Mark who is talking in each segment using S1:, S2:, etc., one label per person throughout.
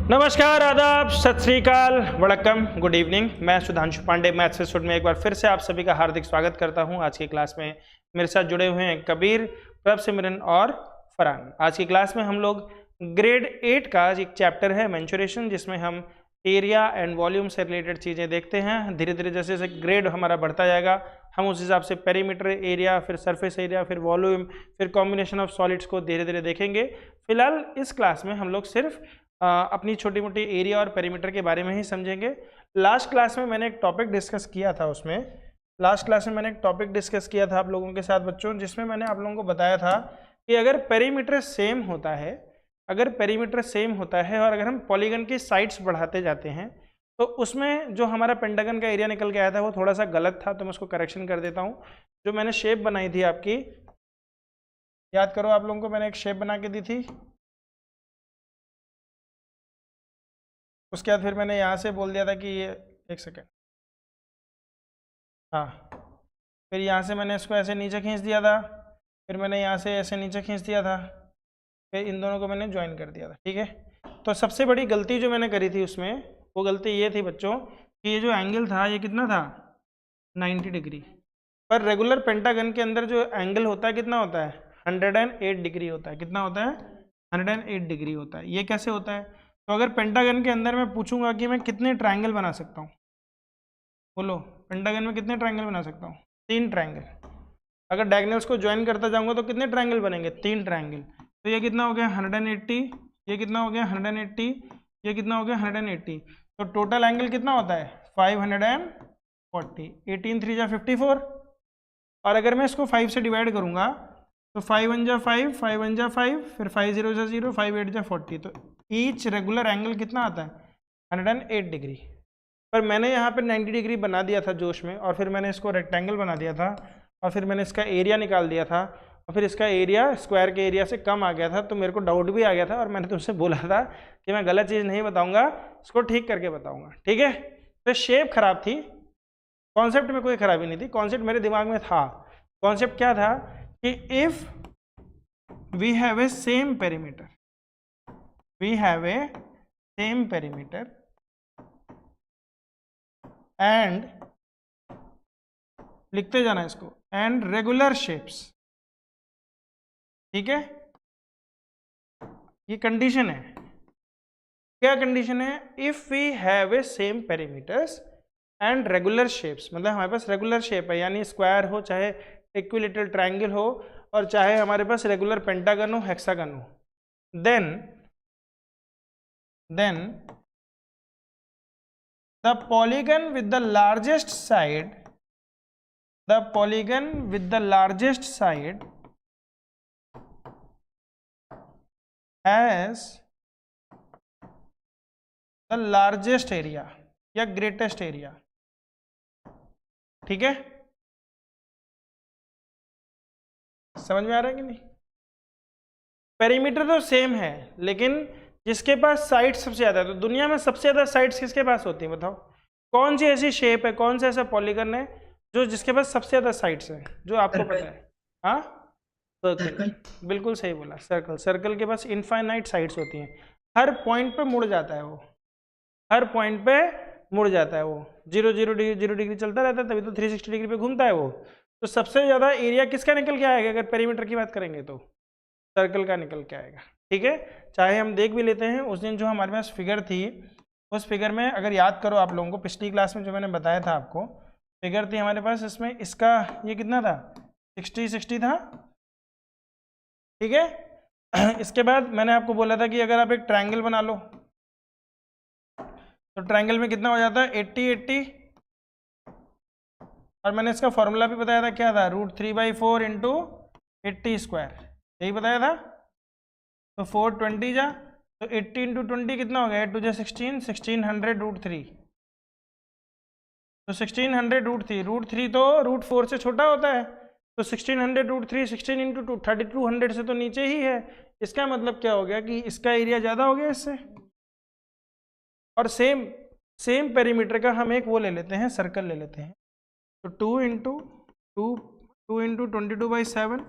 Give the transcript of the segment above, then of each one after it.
S1: नमस्कार, आदाब, सत श्री अकाल, वड़क्कम, गुड इवनिंग। मैं सुधांशु पांडे मैथ्स इंस्टीट्यूट में एक बार फिर से आप सभी का हार्दिक स्वागत करता हूं। आज की क्लास में मेरे साथ जुड़े हुए हैं कबीर, प्रभ सिमरन और फरहान। आज की क्लास में हम लोग ग्रेड 8 का एक चैप्टर है मेंसुरेशन, जिसमें हम एरिया एंड वॉल्यूम से रिलेटेड चीज़ें देखते हैं। धीरे धीरे जैसे जैसे ग्रेड हमारा बढ़ता जाएगा, हम उस हिसाब से पेरीमीटर एरिया, फिर सरफेस एरिया, फिर वॉल्यूम, फिर कॉम्बिनेशन ऑफ सॉलिड्स को धीरे धीरे देखेंगे। फिलहाल इस क्लास में हम लोग सिर्फ अपनी छोटी मोटी एरिया और पेरीमीटर के बारे में ही समझेंगे। लास्ट क्लास में मैंने एक टॉपिक डिस्कस किया था आप लोगों के साथ बच्चों, जिसमें मैंने आप लोगों को बताया था कि अगर पेरीमीटर सेम होता है और अगर हम पॉलीगन की साइड्स बढ़ाते जाते हैं तो उसमें जो हमारा पेंटागन का एरिया निकल के आया था वो थोड़ा सा गलत था, तो मैं उसको करेक्शन कर देता हूँ। जो मैंने शेप बनाई थी आपकी, याद करो, आप लोगों को मैंने एक शेप बना के दी थी। उसके बाद फिर मैंने यहाँ से बोल दिया था कि ये, एक सेकेंड, हाँ, फिर यहाँ से मैंने इसको ऐसे नीचे खींच दिया था, फिर मैंने यहाँ से ऐसे नीचे खींच दिया था, फिर इन दोनों को मैंने ज्वाइन कर दिया था। ठीक है, तो सबसे बड़ी गलती जो मैंने करी थी उसमें, वो गलती ये थी बच्चों कि ये जो एंगल था ये कितना था, 90 डिग्री। पर रेगुलर पेंटागन के अंदर जो एंगल होता है कितना होता है, 108 डिग्री होता है। कितना होता है, 108 डिग्री होता है। ये कैसे होता है? तो अगर पेंटागन के अंदर मैं पूछूंगा कि मैं कितने ट्रायंगल बना सकता हूँ, बोलो, पेंटागन में कितने ट्रायंगल बना सकता हूँ? 3 ट्रायंगल। अगर डायगोनल्स को ज्वाइन करता जाऊंगा तो कितने ट्रायंगल बनेंगे? 3 ट्रायंगल। तो ये कितना हो गया, 180, ये कितना हो गया, 180, ये कितना हो गया, 180। तो टोटल एंगल कितना होता है, 540। 18 3 जा 54। और अगर मैं इसको 5 से डिवाइड करूंगा तो 5 1 जा 5, 5 1 जा 5, फिर 5 0 जा 0, 5 8 जा 40। तो ईच रेगुलर एंगल कितना आता है, 108 डिग्री। पर मैंने यहाँ पे 90 डिग्री बना दिया था जोश में, और फिर मैंने इसको रेक्टेंगल बना दिया था, और फिर मैंने इसका एरिया निकाल दिया था, और फिर इसका एरिया स्क्वायर के एरिया से कम आ गया था। तो मेरे को डाउट भी आ गया था, और मैंने तुमसे बोला था कि मैं गलत चीज़ नहीं बताऊंगा, इसको ठीक करके बताऊंगा। ठीक है, तो शेप खराब थी, कॉन्सेप्ट में कोई खराबी नहीं थी, कॉन्सेप्ट मेरे दिमाग में था। कॉन्सेप्ट क्या था कि if we have a same perimeter, and, लिखते जाना इसको, एंड रेगुलर शेप्स। ठीक है, ये कंडीशन है। क्या कंडीशन है? If we have a same perimeters and regular shapes, मतलब हमारे पास रेगुलर शेप है, यानी स्क्वायर हो, चाहे इक्विलेटरल ट्रायंगल हो, और चाहे हमारे पास रेगुलर पेंटागन हो, हेक्सागन हो, then the polygon with the largest side has the largest area या greatest area। ठीक है, समझ में आ रहा है कि नहीं? पेरीमीटर तो सेम है, लेकिन जिसके पास साइड सबसे ज्यादा है, तो दुनिया में सबसे ज्यादा साइड्स किसके पास होती है बताओ? कौन सी ऐसी शेप है, कौन सा ऐसा पॉलीगन है जो जिसके पास सबसे ज्यादा साइड्स है, जो आपको पता है? हाँ, सर्कल। बिल्कुल सही बोला, सर्कल। सर्कल के पास इनफाइनाइट साइड्स होती हैं, हर पॉइंट पे मुड़ जाता है वो, हर पॉइंट पे मुड़ जाता है वो, 0 0 डिग्री चलता रहता है, तभी तो 360 डिग्री पे घूमता है वो। तो सबसे ज्यादा एरिया किसका निकल के आएगा अगर पेरीमीटर की बात करेंगे तो? सर्कल का निकल के आएगा। ठीक है, चाहे हम देख भी लेते हैं, उस दिन जो हमारे पास फिगर थी, उस फिगर में अगर याद करो आप लोगों को, पिछली क्लास में जो मैंने बताया था आपको, फिगर थी हमारे पास, इसमें इसका ये कितना था, 60 60 था। ठीक है, इसके बाद मैंने आपको बोला था कि अगर आप एक ट्रायंगल बना लो तो ट्रायंगल में कितना हो जाता है, 80 80। और मैंने इसका फॉर्मूला भी बताया था, क्या था, √3/4 इंटू 80 स्क्वायर, यही बताया था। तो 420 जा, तो 80 इंटू 20 कितना हो गया, 8 2 16, 1600 √3। तो 1600 √3, √3 तो √4 से छोटा होता है, तो 1600 √3, 16 इंटू 2, 3200 से तो नीचे ही है। इसका मतलब क्या हो गया कि इसका एरिया ज़्यादा हो गया इससे। और सेम पेरीमीटर का हम एक वो ले लेते हैं, सर्कल ले लेते हैं। तो 2 इंटू 22/7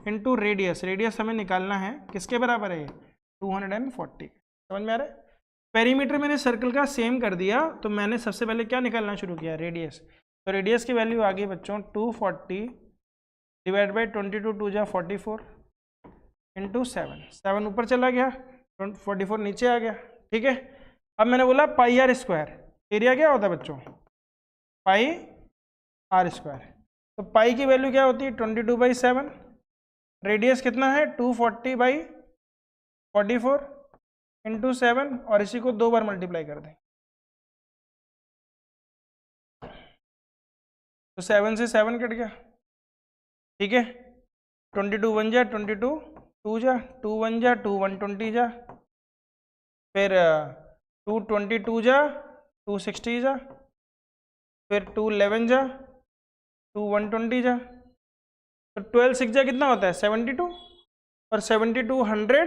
S1: इंटू रेडियस, रेडियस हमें निकालना है, किसके बराबर है, 240। समझ में आ रहा है? पेरीमीटर मैंने सर्कल का सेम कर दिया, तो मैंने सबसे पहले क्या निकालना शुरू किया, रेडियस। तो रेडियस की वैल्यू आ गई बच्चों 240 डिवाइड बाई 22, 2 जा 44 इंटू 7 ऊपर चला गया, 44 नीचे आ गया, ठीक है। अब मैंने बोला पाई आर स्क्वायर, एरिया क्या होता है बच्चों, पाई आर स्क्वायर। तो पाई की वैल्यू क्या होती है 22/7, रेडियस कितना है 240/44 इंटू 7, और इसी को 2 बार मल्टीप्लाई कर दें, तो 7 से 7 कट गया, ठीक है। 22 1 जा 22, 2 जा 2 1 जा 2 120 जा, फिर 222 जा 260 जा, फिर 2 11 जा 2 120 जा, तो 12 6 जा कितना होता है 72, और 72 100,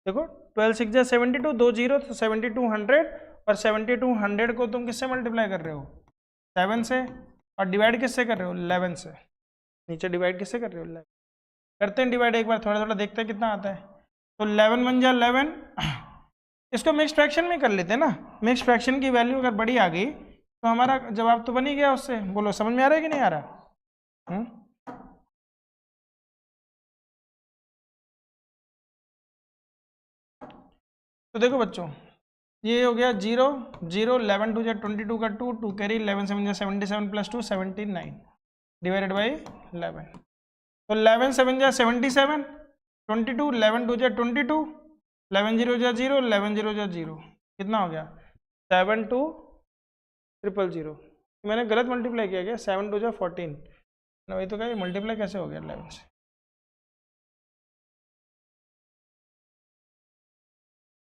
S1: देखो 12 6 जा 72, 2 0 तो 72 100, और 72 100 को तुम किससे मल्टीप्लाई कर रहे हो 7 से, और डिवाइड किससे कर रहे हो 11 से, नीचे डिवाइड किससे कर रहे हो 11, करते हैं डिवाइड एक बार, थोड़ा थोड़ा देखते हैं कितना आता है। तो 11 1 जा 11, इसको मिक्स फ्रैक्शन में कर लेते हैं ना, मिक्स फ्रैक्शन की वैल्यू अगर बड़ी आ गई तो हमारा जवाब तो बन ही गया उससे। बोलो समझ में आ रहा है कि नहीं आ रहा? तो देखो बच्चों, ये हो गया 0 0, 11 2 जा 22 का 2, 2 कैरी, 11 7 जा 77 प्लस 2 79 डिवाइडेड बाई 11, तो 11 7 जा 77, 22, 11 2 जा 22, 11 0 जा 0, 11 0 जा 0, कितना हो गया 7 2 0 0। मैंने गलत मल्टीप्लाई किया गया, 7 2 जा 14, वही तो क्या मल्टीप्लाई कैसे हो गया 11 से,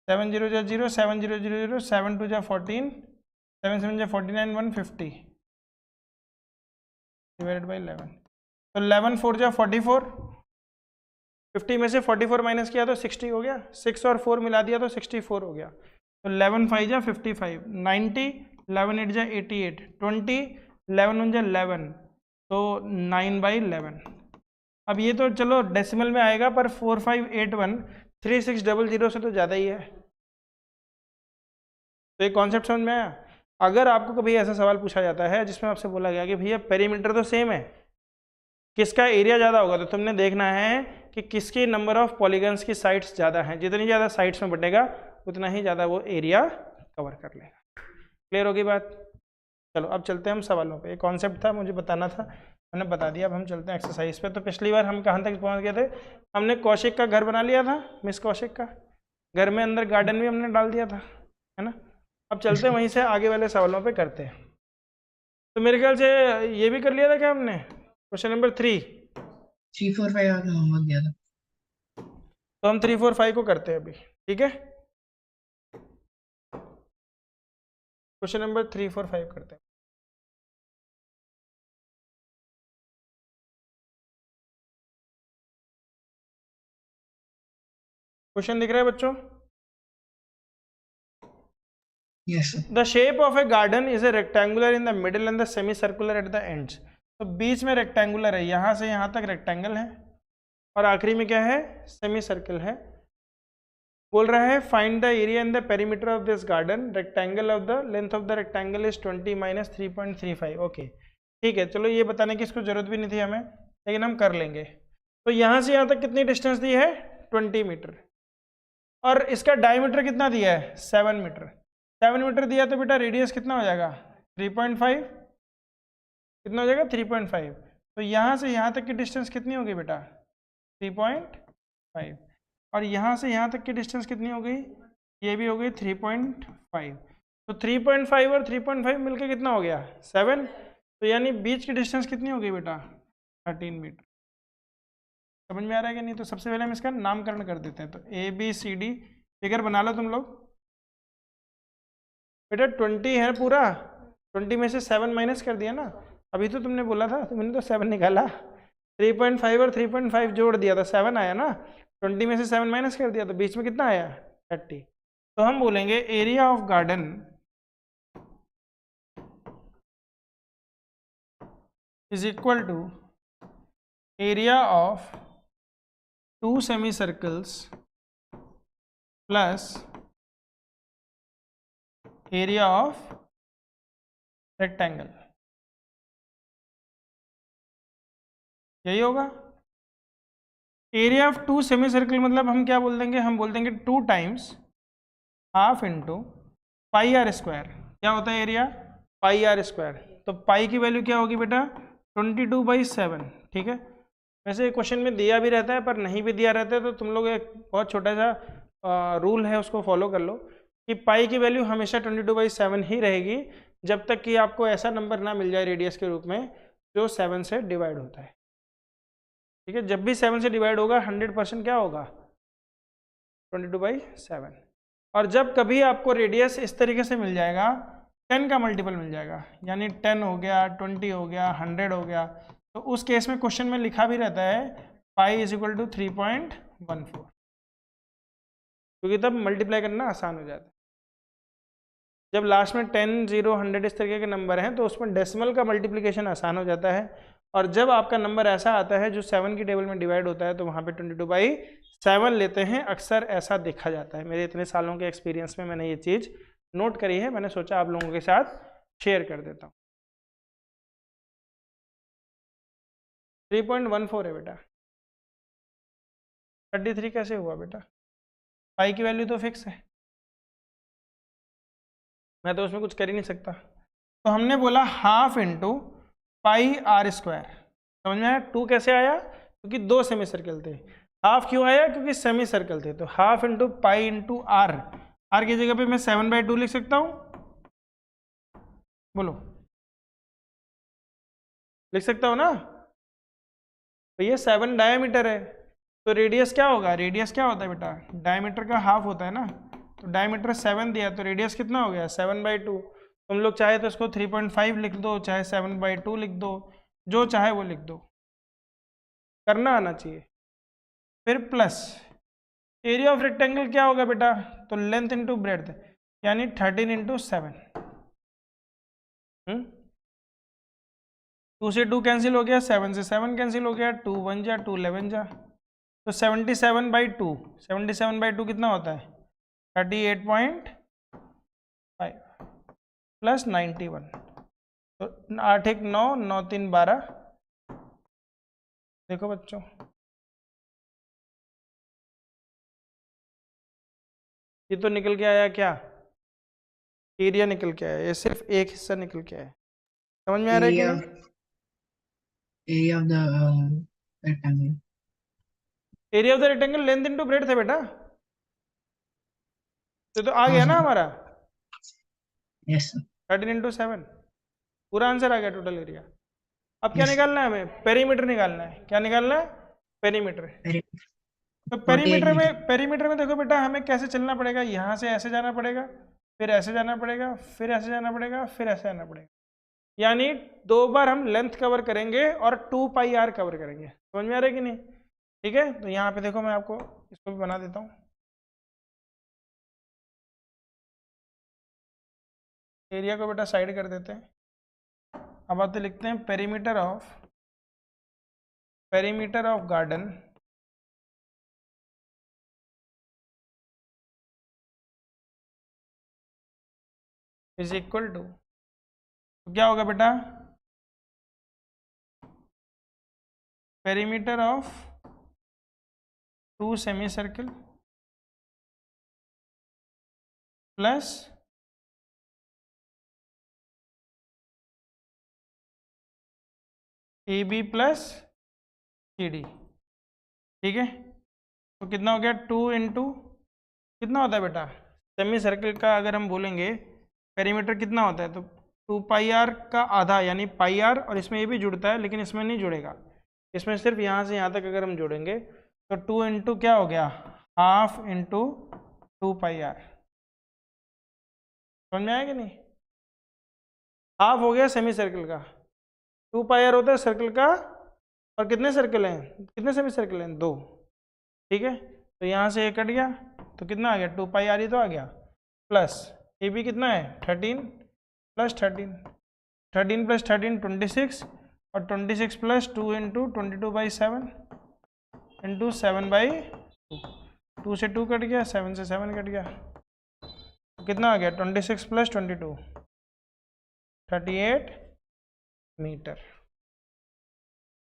S1: 7 0 जा 0, 7 0 0 0, 7 2 जा 14, 7 7 जा 49, 150 डिवाइडेड बाई 11, तो 11 4 जा 44, 50 में से 44 माइनस किया तो 60 हो गया, 6 और 4 मिला दिया तो 64 हो गया, तो 11 5 जा 55, 90, 11 8 जा 88, 20, 11 1 जा 11, तो 9/11। अब ये तो चलो डेसिमल में आएगा, पर 4581 3600 से तो ज़्यादा ही है। तो ये कॉन्सेप्ट समझ में आया। अगर आपको कभी ऐसा सवाल पूछा जाता है जिसमें आपसे बोला गया कि भैया पेरीमीटर तो सेम है, किसका एरिया ज़्यादा होगा, तो तुमने देखना है कि किसके नंबर ऑफ पॉलीगन्स की साइड्स ज़्यादा हैं, जितनी ज़्यादा साइड्स में बटेगा उतना ही ज़्यादा वो एरिया कवर कर लेगा। क्लियर होगी बात? चलो अब चलते हैं हम सवालों पे। एक कॉन्सेप्ट था मुझे बताना था, मैंने बता दिया। अब हम चलते हैं एक्सरसाइज पे। तो पिछली बार हम कहाँ तक पहुँच गए थे, हमने कौशिक का घर बना लिया था, मिस कौशिक का घर में अंदर गार्डन भी हमने डाल दिया था, है ना। अब चलते हैं वहीं से आगे वाले सवालों पे करते हैं। तो मेरे ख्याल से ये भी कर लिया था क्या हमने, क्वेश्चन नंबर 3
S2: 4 5 आगे होमवर्क दिया था।
S1: तो हम 3 4 5 को करते हैं अभी, ठीक है। क्वेश्चन नंबर 3 4 5 करते हैं। क्वेश्चन दिख रहा है बच्चों?
S2: Yes sir.
S1: The shape of A garden is a rectangular in the middle and the semi circular at the ends. तो बीच में रेक्टेंगुलर है, यहाँ से यहाँ तक रेक्टेंगल है, और आखिरी में क्या है, सेमी सर्कल है। बोल रहा है find the area in the perimeter of this garden, rectangle of the length of the rectangle is 20 minus 3.35। Okay ठीक है, चलो ये बताने की इसको जरूरत भी नहीं थी हमें, लेकिन हम कर लेंगे। तो यहाँ से यहाँ तक कितनी डिस्टेंस दी है 20 मीटर, और इसका डायमीटर कितना दिया है 7 मीटर। 7 मीटर दिया तो बेटा रेडियस कितना हो जाएगा 3.5, कितना हो जाएगा 3.5। तो यहाँ से यहाँ तक की डिस्टेंस कितनी होगी बेटा 3.5, और यहाँ से यहाँ तक की डिस्टेंस कितनी हो गई, ये भी हो गई 3.5। तो 3.5 और 3.5 मिलके कितना हो गया 7, तो यानी बीच की डिस्टेंस कितनी हो गई बेटा 13 मीटर। समझ में आ रहा है कि नहीं? तो सबसे पहले हम इसका नामकरण कर देते हैं। तो ABCD फिगर बना लो तुम लोग। बेटा 20 है पूरा, 20 में से 7 माइनस कर दिया ना, अभी तो तुमने बोला था, तुमने तो 7 निकाला, 3.5 और 3.5 जोड़ दिया तो 7 आया ना, 20 में से 7 माइनस कर दिया तो बीच में कितना आया 30। तो हम बोलेंगे area of garden is equal to area of 2 semi circles plus area of rectangle, यही होगा। Area of two semi circle मतलब हम क्या बोल देंगे, हम बोल देंगे 2 times half into pi r square. क्या होता है एरिया? पाई आर स्क्वायर। तो पाई की वैल्यू क्या होगी बेटा? 22/7। ठीक है, वैसे क्वेश्चन में दिया भी रहता है पर नहीं भी दिया रहता है, तो तुम लोग एक बहुत छोटा सा रूल है उसको फॉलो कर लो कि पाई की वैल्यू हमेशा 22/7 ही रहेगी जब तक कि आपको ऐसा नंबर ना मिल जाए रेडियस के रूप में जो 7 से डिवाइड होता है। ठीक है, जब भी 7 से डिवाइड होगा 100% क्या होगा? 22/7। और जब कभी आपको रेडियस इस तरीके से मिल जाएगा 10 का मल्टीपल मिल जाएगा, यानी 10 हो गया, 20 हो गया, 100 हो गया, तो उस केस में क्वेश्चन में लिखा भी रहता है पाई इज इक्वल टू 3.14, क्योंकि तब मल्टीप्लाई करना आसान हो जाता है। जब लास्ट में 10, 0, 100 इस तरीके के नंबर हैं तो उसमें डेसिमल का मल्टीप्लिकेशन आसान हो जाता है, और जब आपका नंबर ऐसा आता है जो 7 की टेबल में डिवाइड होता है तो वहाँ पे 22/7 लेते हैं। अक्सर ऐसा देखा जाता है, मेरे इतने सालों के एक्सपीरियंस में मैंने ये चीज़ नोट करी है, मैंने सोचा आप लोगों के साथ शेयर कर देता हूँ। 3.14 है बेटा। 33 कैसे हुआ बेटा? पाई की वैल्यू तो फिक्स है, मैं तो उसमें कुछ कर ही नहीं सकता। तो हमने बोला half into pi r square. समझ में आया? 2 कैसे आया? क्योंकि 2 सेमी सर्कल थे। हाफ क्यों आया? क्योंकि सेमी सर्कल थे। तो half into pi into r, r की जगह पे मैं 7/2 लिख सकता हूँ, बोलो लिख सकता हूँ ना? तो ये 7 डायमीटर है, तो रेडियस क्या होगा? रेडियस क्या होता है बेटा? डायमीटर का हाफ होता है ना, तो डायमीटर 7 दिया तो रेडियस कितना हो गया? 7/2। तुम लोग चाहे तो इसको 3.5 लिख दो, चाहे 7/2 लिख दो, जो चाहे वो लिख दो, करना आना चाहिए। फिर प्लस एरिया ऑफ रेक्टेंगल क्या होगा बेटा? तो लेंथ इंटू ब्रेड्थ, यानी 13 इंटू 7। 2 से 2 कैंसिल हो गया, 7 से 7 कैंसिल हो गया, 2 1 जा, 2 11 जा, तो 77/2। 77/2 कितना होता है? 38.5 प्लस 91, तो 8 1 9, 9 3 12। देखो बच्चों, ये तो निकल के आया क्या? एरिया निकल के आया, ये सिर्फ एक हिस्सा निकल के आया। समझ में आ रहा है कि
S2: area
S1: नहीं?
S2: area of the rectangle.
S1: Area of the rectangle length into breadth है बेटा, तो आ
S2: हाँ
S1: गया ना
S2: सर,
S1: हमारा
S2: yes sir,
S1: 13 इंटू 7, पूरा आंसर आ गया टोटल एरिया। अब क्या
S2: yes sir.
S1: निकालना है हमें? पेरीमीटर निकालना है। क्या निकालना है? पेरीमीटर।
S2: Very
S1: तो
S2: 48 meter.
S1: पेरीमीटर में देखो बेटा हमें कैसे चलना पड़ेगा, यहाँ से ऐसे जाना पड़ेगा, फिर ऐसे जाना पड़ेगा, फिर ऐसे जाना पड़ेगा, फिर ऐसे जाना पड़ेगा, यानी 2 बार हम लेंथ कवर करेंगे और 2πr कवर करेंगे। समझ में आ रहा है कि नहीं? ठीक है, तो यहाँ पे देखो मैं आपको इसको भी बना देता हूँ। एरिया को बेटा साइड कर देते हैं, अब आते लिखते हैं perimeter of garden is equal to, तो क्या होगा बेटा? Perimeter of 2 semi circle plus AB plus CD। ठीक है, तो कितना हो गया? 2 इंटू कितना होता है बेटा? सेमी सर्कल का अगर हम बोलेंगे पेरीमीटर कितना होता है, तो 2πr का आधा यानी πr, और इसमें ये भी जुड़ता है लेकिन इसमें नहीं जुड़ेगा, इसमें सिर्फ यहाँ से यहाँ तक अगर हम जोड़ेंगे तो 2 इंटू क्या हो गया? Half into 2πr। समझ में आया कि नहीं? हाफ हो गया सेमी सर्कल का, 2πr होता है सर्कल का, और कितने सर्कल हैं? कितने सेमी सर्कल हैं? 2। ठीक है, तो यहाँ से ये कट गया तो कितना आ गया? 2πr ही तो आ गया, प्लस ये भी कितना है? 13 प्लस 13, 13 प्लस 13 26, और 26 प्लस 2 इंटू 22/7 इंटू 7/2। 2 से 2 कट गया, 7 से 7 कट गया, तो कितना आ गया 26 + 22 38 मीटर।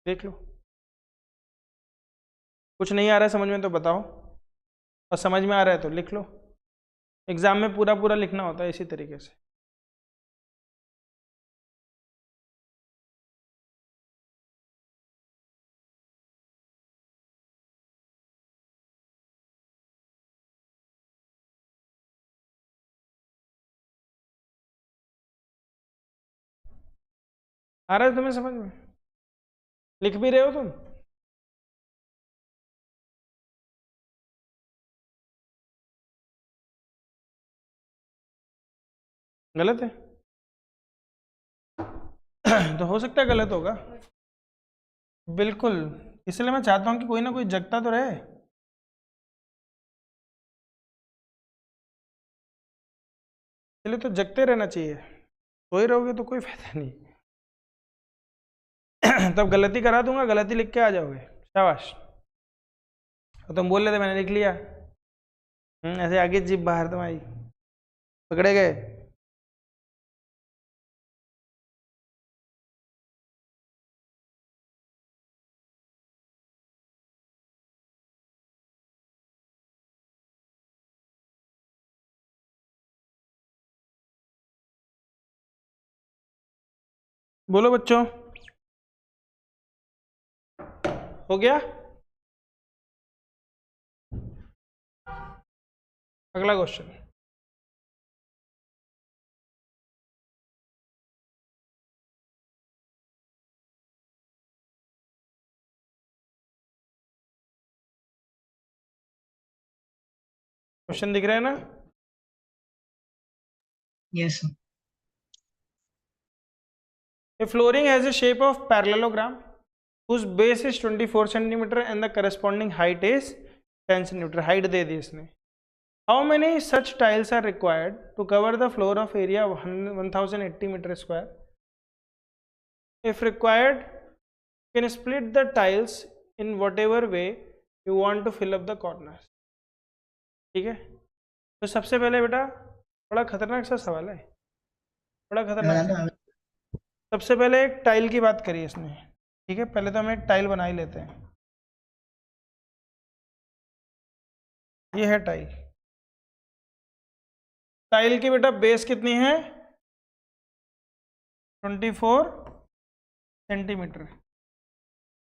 S1: देख लो, कुछ नहीं आ रहा है समझ में तो बताओ, और समझ में आ रहा है तो लिख लो। एग्जाम में पूरा पूरा लिखना होता है इसी तरीके से। आ रहा है तुम्हें समझ में? लिख भी रहे हो तुम? गलत है? तो हो सकता है गलत होगा, बिल्कुल, इसलिए मैं चाहता हूं कि कोई ना कोई जगता तो रहे। इसलिए तो जगते रहना चाहिए, सोए रहोगे तो कोई फायदा नहीं। तब गलती करा दूंगा, गलती लिख के आ जाओगे, शाबाश। तो तुम बोल रहे थे मैंने लिख लिया, ऐसे आगे जीभ बाहर तुम्हारी, पकड़े गए। बोलो बच्चों, हो गया? अगला क्वेश्चन। क्वेश्चन दिख रहा है ना?
S2: Yes, sir.
S1: A flooring has a shape of parallelogram whose base is 24 centimeter and the corresponding height is 10 centimeter. Height दे दी इसने। How many such tiles are required to cover the floor of area 1080 meter square? If required, you can split the tiles in whatever way you want to fill up the corners. ठीक है, तो सबसे पहले बेटा बड़ा खतरनाक सा सवाल है, बड़ा खतरनाक सा। सबसे पहले एक टाइल की बात करी इसने, ठीक है, पहले तो हम एक टाइल बना ही लेते हैं। ये है टाइल। टाइल की बेटा बेस कितनी है? 24 सेंटीमीटर।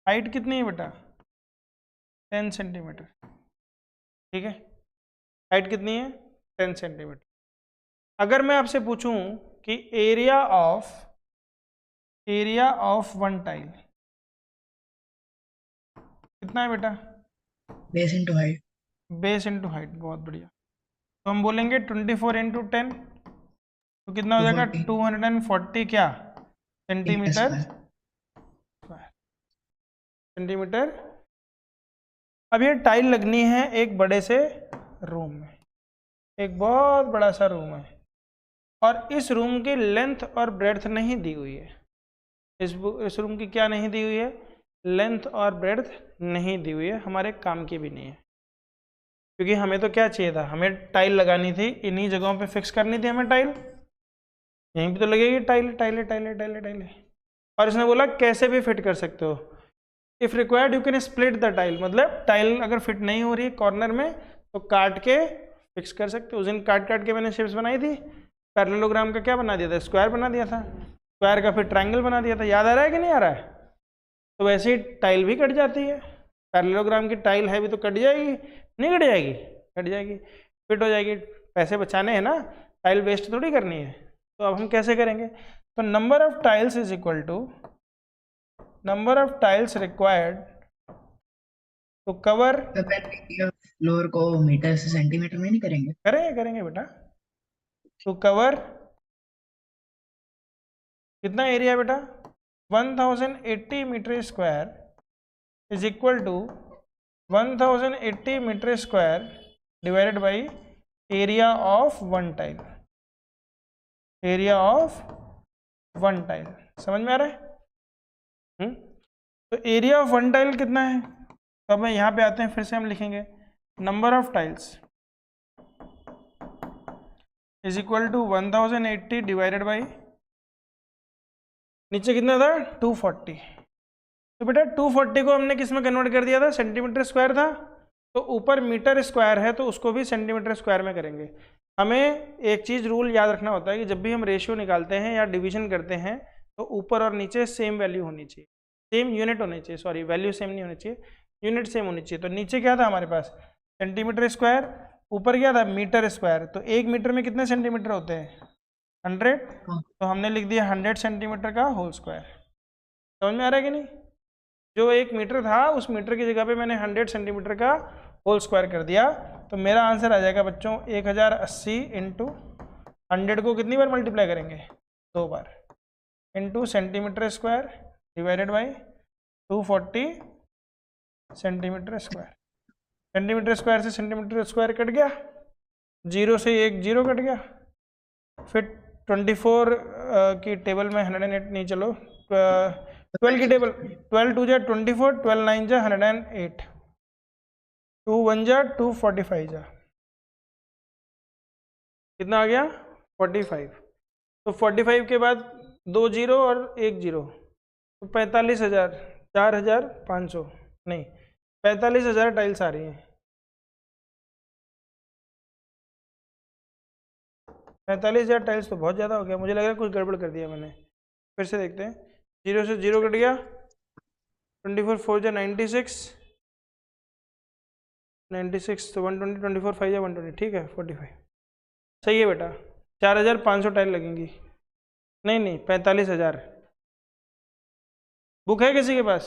S1: हाइट कितनी है बेटा? 10 सेंटीमीटर। ठीक है, हाइट कितनी है? 10 सेंटीमीटर। अगर मैं आपसे पूछूं कि एरिया ऑफ वन टाइल कितना है बेटा?
S2: Base into height.
S1: Base into height, बहुत बढ़िया। तो हम बोलेंगे 24 इंटू 10, तो कितना हो जाएगा? 240 क्या सेंटीमीटर सेंटीमीटर। अब ये टाइल लगनी है एक बड़े से रूम में, एक बहुत बड़ा सा रूम है, और इस रूम की लेंथ और ब्रेड्थ नहीं दी हुई है। इस रूम की क्या नहीं दी हुई है? लेंथ और ब्रेड्थ नहीं दी हुई है, हमारे काम की भी नहीं है। क्योंकि हमें तो क्या चाहिए था? हमें टाइल लगानी थी, इन्हीं जगहों पे फिक्स करनी थी हमें टाइल, यहीं पे तो लगेगी tile tile tile tile tile. और इसने बोला कैसे भी फिट कर सकते हो। If required you can split the tile, मतलब टाइल अगर फिट नहीं हो रही है कॉर्नर में तो काट के फिक्स कर सकते हो। उस दिन काट के मैंने शेप्स बनाई थी, पैरेललोग्राम का क्या बना दिया था? स्क्वायर बना दिया था, स्क्वायर का फिर ट्रायंगल बना दिया था। याद आ रहा है कि नहीं आ रहा है? तो वैसे ही टाइल भी कट जाती है, पैरेललोग्राम की टाइल है भी तो कट जाएगी, नहीं कट जाएगी? कट जाएगी, फिट हो जाएगी। पैसे बचाने हैं ना, टाइल वेस्ट थोड़ी करनी है। तो अब हम कैसे करेंगे? तो number of tiles is equal to number of tiles required to cover.
S2: Floor को मीटर से सेंटीमीटर में नहीं करेंगे?
S1: करेंगे बेटा। टू कवर कितना एरिया बेटा? 1080 metre square is equal to 1080 metre square divided by area of one tile. Area of one tile समझ में आ रहा है? तो एरिया ऑफ वन टाइल कितना है? तो अब यहाँ पे आते हैं, फिर से हम लिखेंगे number of tiles is equal to 1080 divided by, नीचे कितना था 240। तो बेटा 240 को हमने किस में कन्वर्ट कर दिया था, सेंटीमीटर स्क्वायर था, तो ऊपर मीटर स्क्वायर है तो उसको भी सेंटीमीटर स्क्वायर में करेंगे। हमें एक चीज़ रूल याद रखना होता है कि जब भी हम रेशियो निकालते हैं या डिवीजन करते हैं तो ऊपर और नीचे सेम वैल्यू होनी चाहिए, सेम यूनिट होनी चाहिए, सॉरी वैल्यू सेम नहीं होनी चाहिए, यूनिट सेम होनी चाहिए। तो नीचे क्या था हमारे पास सेंटीमीटर स्क्वायर, ऊपर क्या था मीटर स्क्वायर। तो 1 मीटर में कितने सेंटीमीटर होते हैं 100, तो हमने लिख दिया 100 सेंटीमीटर का होल स्क्वायर। समझ में आ रहा है कि नहीं, जो 1 मीटर था उस मीटर की जगह पे मैंने 100 सेंटीमीटर का होल स्क्वायर कर दिया। तो मेरा आंसर आ जाएगा बच्चों 1080 इंटू 100 को कितनी बार मल्टीप्लाई करेंगे 2 बार, into centimetre square divided by 240 centimetre square. Centimetre square से सेंटीमीटर स्क्वायर कट गया, 0 से 1 0 कट गया, फिर 24 की टेबल में 108 नहीं, चलो 12 की टेबल, 12 2 जा 24, 12 9 जा 108, 2 1 जा 245 जा, कितना आ गया 45। तो 45 के बाद 2 0 और 1 0, तो 45,000, 4,500 नहीं 45,000 टाइल्स आ रही हैं। 45,000 टाइल्स तो बहुत ज़्यादा हो गया, मुझे लग रहा है कुछ गड़बड़ कर दिया मैंने। फिर से देखते हैं, 0 से 0 कट गया, 24 4 जा 96, 96 तो 120, 24 5 जा 120, ठीक है 45 सही है बेटा। 4,500 टाइल लगेंगी, नहीं नहीं 45,000। बुक है किसी के पास,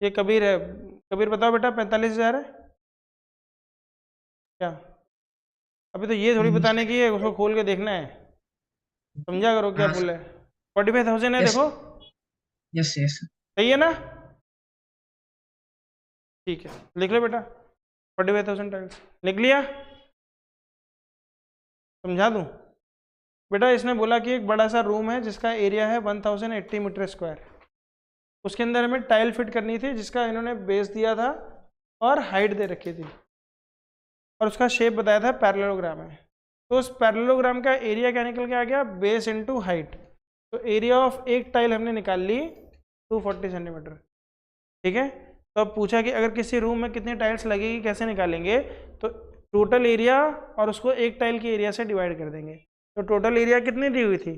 S1: ये कबीर है, कबीर बताओ बेटा 45,000 है क्या? अभी तो ये थोड़ी बताने की है, उसको खोल के देखना है, समझा करो क्या
S2: हाँ
S1: बोले। 45,000 है,
S2: यस
S1: देखो
S2: यस यस
S1: सही है ना, ठीक है लिख लो बेटा 45,000 टाइल्स लिख लिया। समझा दूं बेटा, इसने बोला कि एक बड़ा सा रूम है जिसका एरिया है 1080 मीटर स्क्वायर, उसके अंदर हमें टाइल फिट करनी थी जिसका इन्होंने बेस दिया था और हाइट दे रखी थी और उसका शेप बताया था पैरेललोग्राम है। तो उस पैरेललोग्राम का एरिया क्या निकल के आ गया, बेस इनटू हाइट। तो एरिया ऑफ एक टाइल हमने निकाल ली 240 सेंटीमीटर, ठीक है। तो अब पूछा कि अगर किसी रूम में कितनी टाइल्स लगेगी कैसे निकालेंगे, तो टोटल एरिया और उसको एक टाइल के एरिया से डिवाइड कर देंगे। तो टोटल एरिया कितनी दी हुई थी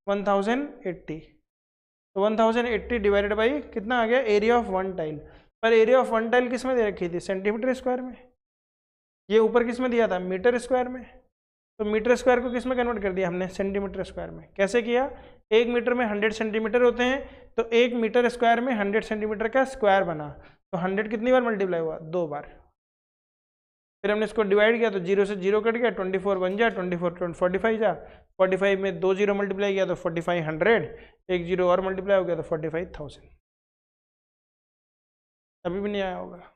S1: 1080, तो 1080 डिवाइडेड बाई कितना आ गया एरिया ऑफ वन टाइल। पर एरिया ऑफ वन टाइल किस में दे रखी थी, सेंटीमीटर स्क्वायर में, ये ऊपर किस में दिया था मीटर स्क्वायर में। तो मीटर स्क्वायर को किस में कन्वर्ट कर दिया हमने, सेंटीमीटर स्क्वायर में। कैसे किया, 1 मीटर में 100 सेंटीमीटर होते हैं, तो 1 मीटर स्क्वायर में 100 सेंटीमीटर का स्क्वायर बना, तो 100 कितनी बार मल्टीप्लाई हुआ 2 बार। फिर हमने इसको डिवाइड किया तो 0 से 0 कट गया, 24 1 जा 24 45 जा, 45 में 2 0 मल्टीप्लाई किया तो 4500, 1 0 और मल्टीप्लाई हो गया तो 45,000। अभी भी नहीं आया होगा,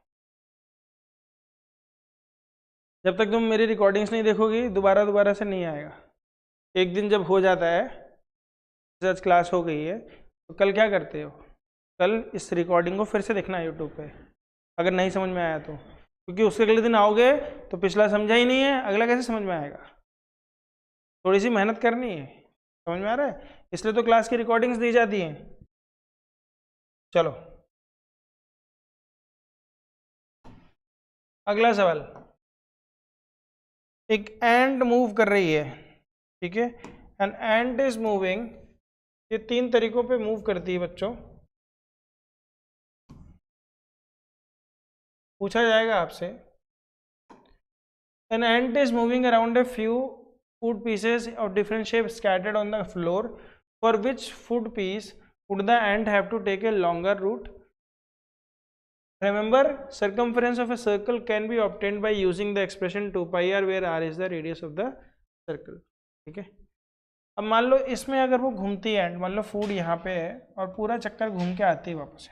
S1: जब तक तुम मेरी रिकॉर्डिंग्स नहीं देखोगी दोबारा से नहीं आएगा। एक दिन जब हो जाता है, आज क्लास हो गई है, तो कल क्या करते हो, कल इस रिकॉर्डिंग को फिर से देखना है यूट्यूब पे, अगर नहीं समझ में आया तो, क्योंकि उसके अगले दिन आओगे तो पिछला समझा ही नहीं है, अगला कैसे समझ में आएगा। थोड़ी सी मेहनत करनी है, समझ में आ रहा है, इसलिए तो क्लास की रिकॉर्डिंग्स दी जाती हैं। चलो अगला सवाल, एक एंट मूव कर रही है, ठीक है, एन एंट इज मूविंग, ये 3 तरीकों पे मूव करती है बच्चों। पूछा जाएगा आपसे, an ant is moving around a few food pieces of different shapes scattered on the floor, for which food piece would the ant have to take a longer route? Remember, circumference of a circle can be obtained by using the expression 2 pi r, where r is the radius of the circle, ठीक है। अब मान लो इसमें अगर वो घूमती है, मान लो फूड यहाँ पे है और पूरा चक्कर घूम के आती है वापस,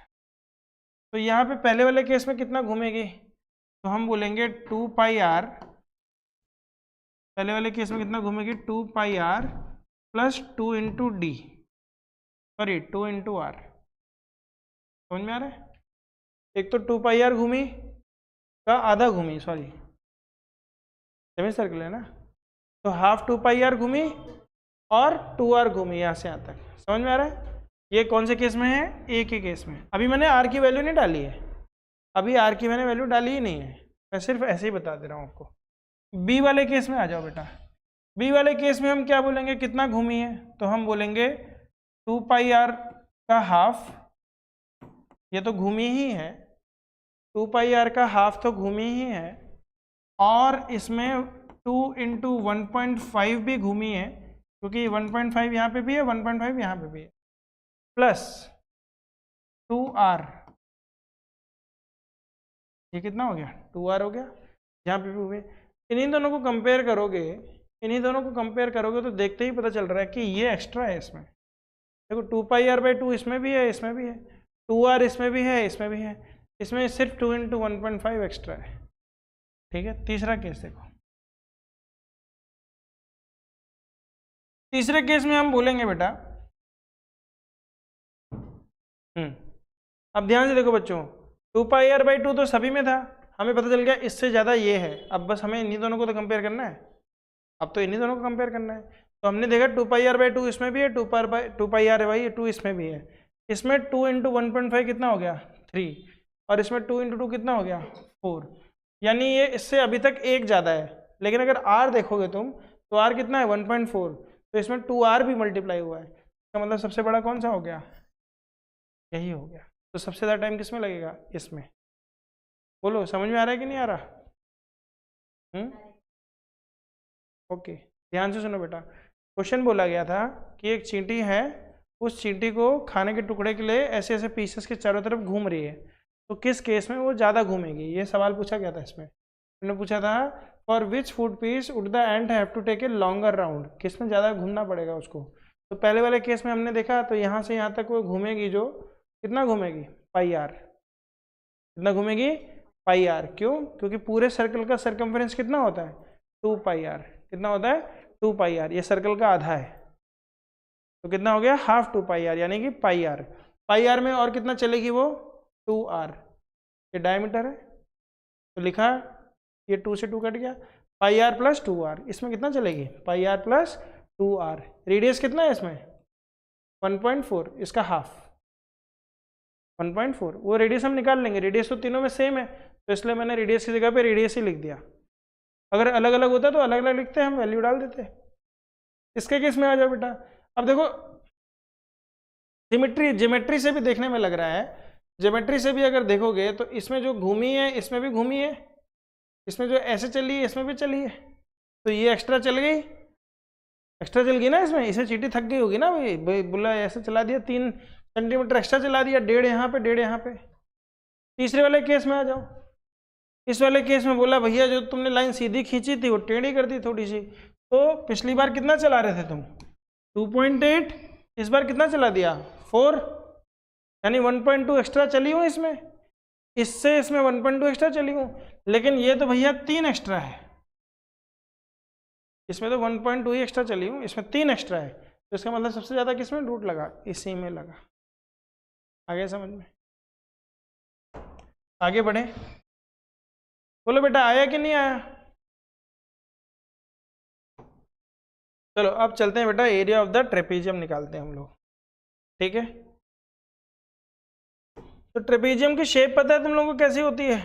S1: तो यहाँ पे पहले वाले केस में कितना घूमेगी, तो हम बोलेंगे 2 पाई आर, पहले वाले केस में कितना घूमेगी 2 pi R plus 2 into D, sorry 2 into R. समझ में आ रहा है, एक तो 2 पाई आर घूमी का आधा घूमी, सॉरी सेमी सर्कल है ना, तो हाफ 2πr घूमी और 2r घूमी यहाँ से यहाँ तक। समझ में आ रहा है? ये कौन से केस में है? ए के केस में। अभी मैंने r की वैल्यू नहीं डाली है, अभी r की मैंने वैल्यू डाली ही नहीं है, मैं सिर्फ ऐसे ही बता दे रहा हूँ आपको। बी वाले केस में आ जाओ बेटा। बी वाले केस में हम क्या बोलेंगे, कितना घूमी है? तो हम बोलेंगे 2πr का हाफ, ये तो घूमी ही है, 2πr का हाफ तो घूमी ही है, और इसमें 2 × 1.5 भी घूमी है, क्योंकि 1.5 यहाँ पे भी है, 1.5 यहाँ पे भी है, प्लस 2r, ये कितना हो गया? 2r हो गया। यहाँ पे भी हुए, इन्हीं दोनों को कंपेयर करोगे, इन्हीं दोनों को कंपेयर करोगे तो देखते ही पता चल रहा है कि ये एक्स्ट्रा है इसमें। देखो 2πr/2 इसमें भी है, इसमें भी है, 2r इसमें भी है, इसमें भी है, इसमें सिर्फ 2 × 1.5 एक्स्ट्रा है। ठीक है, तीसरा केस देखो। तीसरे केस में हम बोलेंगे बेटा, अब ध्यान से देखो बच्चों, 2πr/2 तो सभी में था, हमें पता चल गया इससे ज़्यादा ये है, अब बस हमें इन्हीं दोनों को तो कंपेयर करना है, अब तो इन्हीं दोनों को कंपेयर करना है। तो हमने देखा 2πr/2 इसमें भी है, 2πr/2 इसमें भी है, इसमें 2 × 1.5 कितना हो गया? 3, और इसमें 2 × 2 कितना हो गया? 4, यानी ये इससे अभी तक एक ज़्यादा है। लेकिन अगर r देखोगे तुम तो r कितना है? 1.4, तो इसमें 2r भी मल्टीप्लाई हुआ है, इसका मतलब सबसे बड़ा कौन सा हो गया? यही हो गया। तो सबसे ज़्यादा टाइम किस में लगेगा? इसमें। बोलो समझ में आ रहा है कि नहीं आ रहा? ओके, ध्यान से सुनो बेटा। क्वेश्चन बोला गया था कि एक चींटी है, उस चींटी को खाने के टुकड़े के लिए ऐसे ऐसे पीसेस के चारों तरफ घूम रही है, तो किस केस में वो ज़्यादा घूमेगी? ये सवाल पूछा गया था इसमें। उन्होंने पूछा था for which food piece would the ant have to take a longer round, किस में ज़्यादा घूमना पड़ेगा उसको? तो पहले वाले केस में हमने देखा, तो यहाँ से यहाँ तक वो घूमेगी, जो कितना घूमेगी? πr। कितना घूमेगी? πr। क्यों? क्योंकि पूरे सर्कल का सरकमफेरेंस कितना होता है? 2πr। कितना होता है? 2πr। ये सर्कल का आधा है, तो कितना हो गया? हाफ 2πr, यानी कि πr। πr में और कितना चलेगी वो? 2r। ये डायमीटर है, तो लिखा, ये 2 से 2 कट गया, πr + 2r। इसमें कितना चलेगी? πr + 2r। रेडियस कितना है इसमें? 1.4, इसका हाफ 1.4। वो रेडियस हम निकाल लेंगे, रेडियस तो तीनों में सेम है, तो इसलिए मैंने रेडियस की जगह पे रेडियस ही लिख दिया। अगर अलग अलग होता तो अलग अलग लिखते, हम वैल्यू डाल देते। इसके केस में आ जाओ बेटा। अब देखो ज्योमेट्री से भी देखने में लग रहा है, ज्योमेट्री से भी अगर देखोगे तो इसमें जो घूमी है इसमें भी घूमी है, इसमें जो ऐसे चली है इसमें भी चली है, तो ये एक्स्ट्रा चल गई, एक्स्ट्रा चल गई ना इसमें। इसे चींटी थक गई होगी ना भाई, बोला ऐसे चला दिया, 3 सेंटीमीटर एक्स्ट्रा चला दिया, 1.5 यहाँ पे 1.5 यहाँ पे। तीसरे वाले केस में आ जाओ। इस वाले केस में बोला भैया जो तुमने लाइन सीधी खींची थी वो टेढ़ी कर दी थोड़ी सी, तो पिछली बार कितना चला रहे थे तुम? 2.8, इस बार कितना चला दिया? 4, यानी 1.2 एक्स्ट्रा चली हूँ इसमें, इससे इसमें 1.2 एक्स्ट्रा चली हूँ, लेकिन ये तो भैया 3 एक्स्ट्रा है, इसमें तो 1.2 ही एक्स्ट्रा चली हूँ, इसमें 3 एक्स्ट्रा है, तो इसका मतलब सबसे ज़्यादा किसमें रूट लगा? इसी में लगा। आगे समझ में? आगे बढ़े, बोलो बेटा आया कि नहीं आया? चलो अब चलते हैं बेटा, एरिया ऑफ द ट्रेपेजियम निकालते हैं हम लोग। ठीक है, तो ट्रेपेजियम की शेप पता है तुम लोगों को कैसी होती है?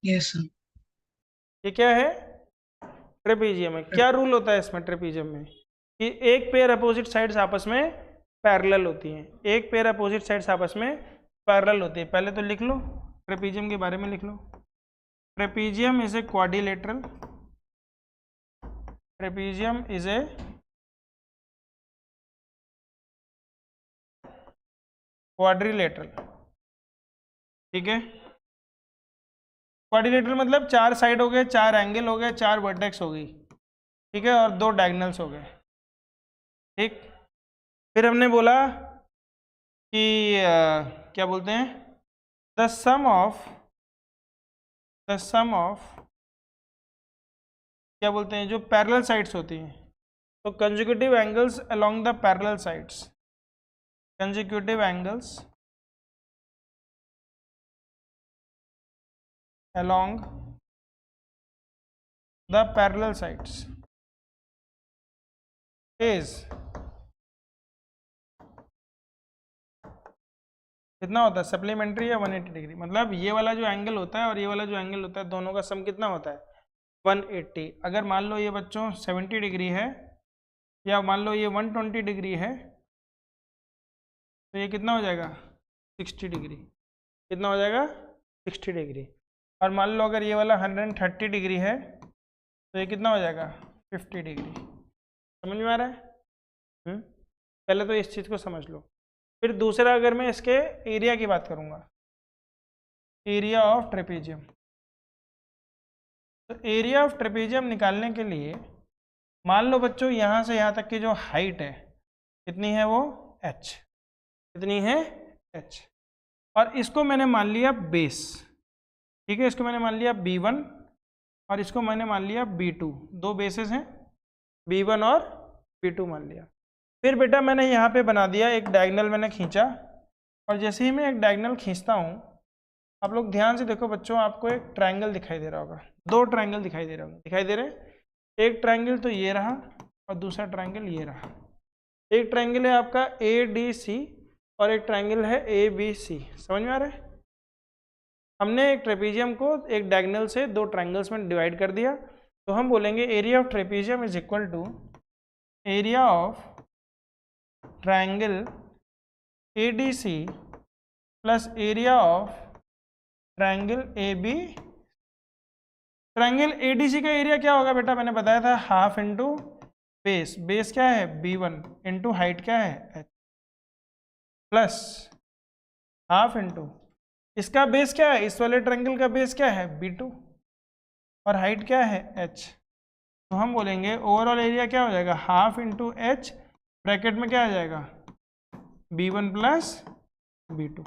S2: Yes sir.
S1: ये क्या है? ट्रेपेजियम है। क्या रूल होता है इसमें ट्रेपेजियम में? कि एक पेयर अपोजिट साइड्स आपस में पैरेलल होती हैं, एक पेयर अपोजिट साइड्स आपस में पैरेलल होती है। पहले तो लिख लो, ट्रेपेजियम के बारे में लिख लो। Trapezium is a quadrilateral, trapezium is a quadrilateral. ठीक है, क्वाड्रिलेटरल मतलब 4 साइड हो गए, 4 एंगल हो गए, 4 वर्टेक्स हो गई, ठीक है, और 2 डायगोनल्स हो गए। ठीक, फिर हमने बोला कि क्या बोलते हैं, द सम ऑफ क्या बोलते हैं, जो पैरेलल साइड्स होती हैं, तो consecutive angles along the parallel sides, consecutive angles along the parallel sides is कितना होता है सप्लीमेंट्री या 180 डिग्री, मतलब ये वाला जो एंगल होता है और ये वाला जो एंगल होता है दोनों का सम कितना होता है 180। अगर मान लो ये बच्चों 70 डिग्री है या मान लो ये 120 डिग्री है तो ये कितना हो जाएगा 60 डिग्री, कितना हो जाएगा 60 डिग्री। और मान लो अगर ये वाला 130 डिग्री है तो ये कितना हो जाएगा 50 डिग्री। समझ में आ रहा है? पहले तो इस चीज़ को समझ लो। फिर दूसरा अगर मैं इसके एरिया की बात करूँगा, एरिया ऑफ ट्रेपेजियम, तो एरिया ऑफ ट्रेपेजियम निकालने के लिए मान लो बच्चों यहाँ से यहाँ तक की जो हाइट है कितनी है वो h, कितनी है h, और इसको मैंने मान लिया बेस, ठीक है, इसको मैंने मान लिया B1 और इसको मैंने मान लिया B2, दो बेसेस हैं B1 और B2 मान लिया। फिर बेटा मैंने यहाँ पे बना दिया एक डायगोनल मैंने खींचा, और जैसे ही मैं एक डायगोनल खींचता हूँ आप लोग ध्यान से देखो बच्चों, आपको एक ट्रायंगल दिखाई दे रहा होगा, दो ट्रायंगल दिखाई दे रहे होंगे, दिखाई दे रहे। एक ट्रायंगल तो ये रहा और दूसरा ट्रायंगल ये रहा। एक ट्रायंगल है आपका ADC और एक ट्रायंगल है ABC। समझ में आ रहा है? हमने एक ट्रेपेजियम को एक डायगोनल से दो ट्रायंगल्स में डिवाइड कर दिया, तो हम बोलेंगे area of trapezium is equal to area of triangle ADC plus area of triangle AB। Triangle ADC का एरिया क्या होगा बेटा, मैंने बताया था हाफ इंटू बेस, बेस क्या है B1 इंटू हाइट क्या है h, प्लस हाफ इंटू इसका बेस क्या है, इस वाले ट्रायंगल का बेस क्या है B2 और हाइट क्या है h। तो हम बोलेंगे ओवरऑल एरिया क्या हो जाएगा हाफ इंटू h, ब्रैकेट में क्या आ जाएगा B1 प्लस B2।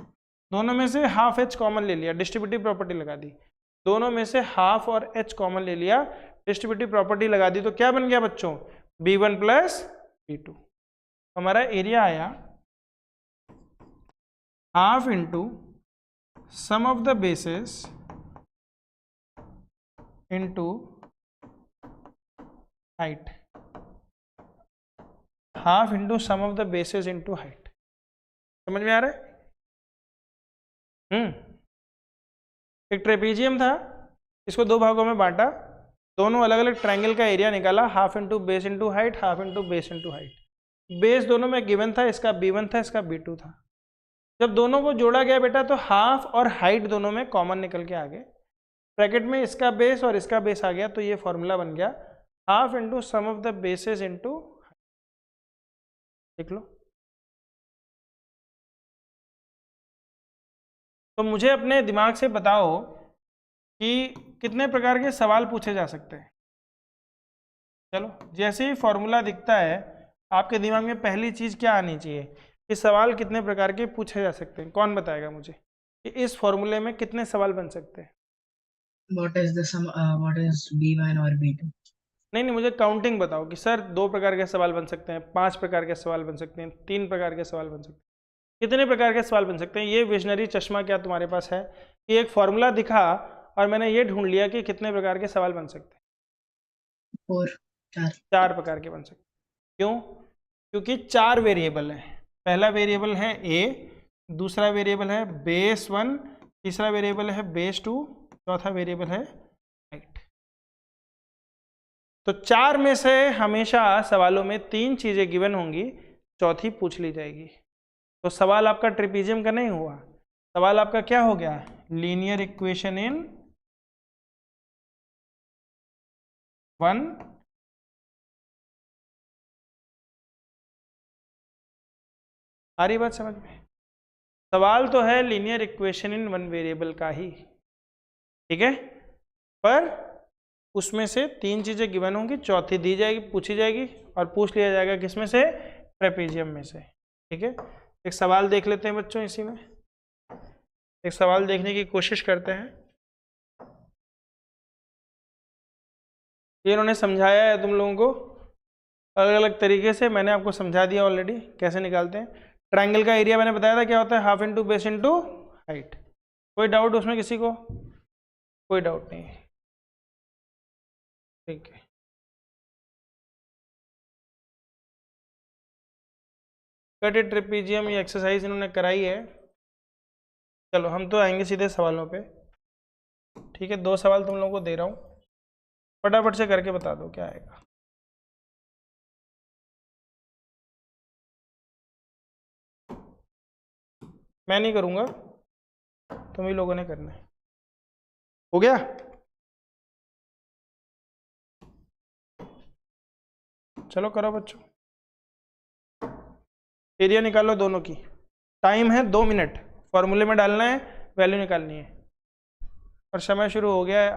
S1: दोनों में से हाफ h कॉमन ले लिया, डिस्ट्रीब्यूटिव प्रॉपर्टी लगा दी, दोनों में से हाफ और h कॉमन ले लिया, डिस्ट्रीब्यूटिव प्रॉपर्टी लगा दी, तो क्या बन गया बच्चों B1 प्लस B2। हमारा एरिया आया half into sum of the bases into height, half into sum of the bases into height. समझ में आ रहा है? एक ट्रेपेजियम था, इसको दो भागों में बांटा, दोनों अलग अलग ट्रायंगल का एरिया निकाला, half into base into height, half into base into height. Base दोनों में गिवन था, इसका B1 था, इसका B2 था। जब दोनों को जोड़ा गया बेटा तो हाफ और हाइट दोनों में कॉमन निकल के आ गए, ब्रैकेट में इसका बेस और इसका बेस आ गया, तो ये फॉर्मूला बन गया half into sum of the bases into, देख लो। तो मुझे अपने दिमाग से बताओ कि कितने प्रकार के सवाल पूछे जा सकते हैं। चलो, जैसे ही फॉर्मूला दिखता है आपके दिमाग में पहली चीज़ क्या आनी चाहिए कि सवाल कितने प्रकार के पूछे जा सकते हैं। कौन बताएगा मुझे कि इस फॉर्मूले में कितने सवाल बन सकते हैं?
S2: What is the sum? What is B1 और B2?
S1: नहीं, मुझे काउंटिंग बताओ कि सर 2 प्रकार के सवाल बन सकते हैं, 5 प्रकार के सवाल बन सकते हैं, 3 प्रकार के सवाल बन सकते हैं, कितने प्रकार के सवाल बन सकते हैं? ये विजनरी चश्मा क्या तुम्हारे पास है कि एक फॉर्मूला दिखा और मैंने ये ढूंढ लिया कि कितने प्रकार के सवाल बन सकते हैं? 4 प्रकार के बन सकते हैं। क्यों? क्योंकि 4 वेरिएबल हैं। पहला वेरिएबल है A, दूसरा वेरिएबल है बेस 1, तीसरा वेरिएबल है बेस 2, चौथा वेरिएबल है हाइट। तो 4 में से हमेशा सवालों में 3 चीजें गिवन होंगी, चौथी पूछ ली जाएगी। तो सवाल आपका ट्रेपेजियम का नहीं हुआ, सवाल आपका क्या हो गया लीनियर इक्वेशन इन 1 आ रही बात समझ में? सवाल तो है लीनियर इक्वेशन इन 1 वेरिएबल का ही, ठीक है, पर उसमें से 3 चीजें गिवन होंगी, चौथी दी जाएगी, पूछी जाएगी और पूछ लिया जाएगा किसमें से, ट्रेपेजियम में से। ठीक है, एक सवाल देख लेते हैं बच्चों, इसी में एक सवाल देखने की कोशिश करते हैं। ये इन्होंने समझाया है तुम लोगों को अलग अलग तरीके से, मैंने आपको समझा दिया ऑलरेडी कैसे निकालते हैं। ट्रायंगल का एरिया मैंने बताया था क्या होता है, half into base into height. कोई डाउट उसमें किसी को? कोई डाउट नहीं। ठीक है, कट ट्रेपीजियम ये एक्सरसाइज इन्होंने कराई है। चलो हम तो आएंगे सीधे सवालों पे। ठीक है, 2 सवाल तुम लोगों को दे रहा हूँ, फटाफट से करके बता दो क्या आएगा। मैं नहीं करूँगा, तुम ही लोगों ने करना है। हो गया? चलो करो बच्चों, एरिया निकालो दोनों की। टाइम है 2 मिनट, फॉर्मूले में डालना है, वैल्यू निकालनी है, और समय शुरू हो गया है।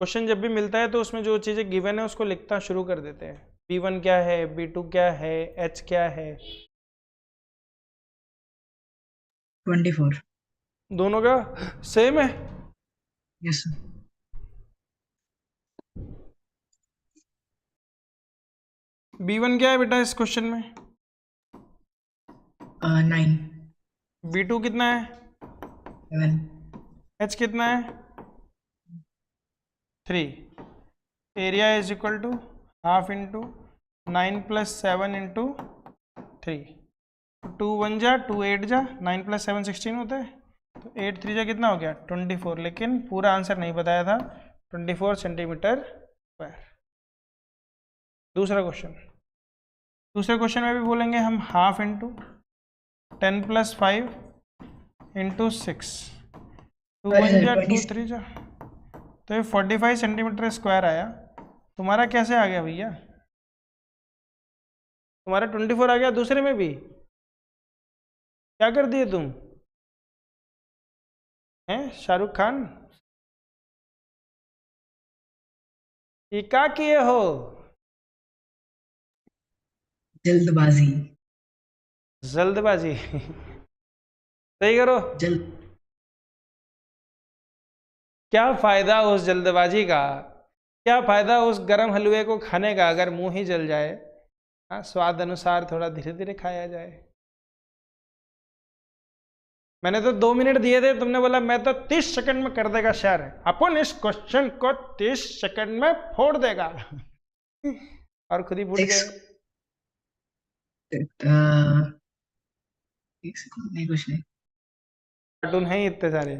S1: क्वेश्चन जब भी मिलता है तो उसमें जो चीज़ें गिवन है उसको लिखना शुरू कर देते हैं। B1 क्या है, B2 क्या है, H क्या है।
S2: 24।
S1: दोनों का सेम है।
S2: Yes sir.
S1: B1 क्या है बेटा इस क्वेश्चन में?
S2: 9।
S1: B2 कितना है?
S2: 7।
S1: H कितना है? 3। Area is equal to half into 9 + 7 into 3। 2 1 जा 2 8 जा, 9 + 7 16 होता है, तो 8 3 जा कितना हो गया 24। लेकिन पूरा आंसर नहीं बताया था, 24 सेंटीमीटर स्क्वायर। दूसरा क्वेश्चन, दूसरे क्वेश्चन में भी बोलेंगे हम हाफ इंटू 10 + 5 इंटू 6। 2 1 जा 2 3 जा, तो ये 45 सेंटीमीटर स्क्वायर आया। तुम्हारा कैसे आ गया भैया? तुम्हारा 24 आ गया दूसरे में भी? क्या कर दिए तुम हैं शाहरुख खान? ये क्या किए हो?
S2: जल्दबाजी।
S1: जल्दबाजी। सही करो।
S2: जल्द।
S1: क्या फायदा उस जल्दबाजी का, क्या फायदा उस गरम हलवे को खाने का अगर मुंह ही जल जाए। हाँ, स्वाद अनुसार थोड़ा धीरे धीरे खाया जाए। मैंने तो 2 मिनट दिए थे, तुमने बोला मैं तो 30 सेकंड में कर देगा सर, अपन इस क्वेश्चन को 30 सेकंड में फोड़ देगा। और खुद ही फूट गए।
S2: 6। नहीं, कुछ नहीं।
S1: कार्टून है ही इतने सारे।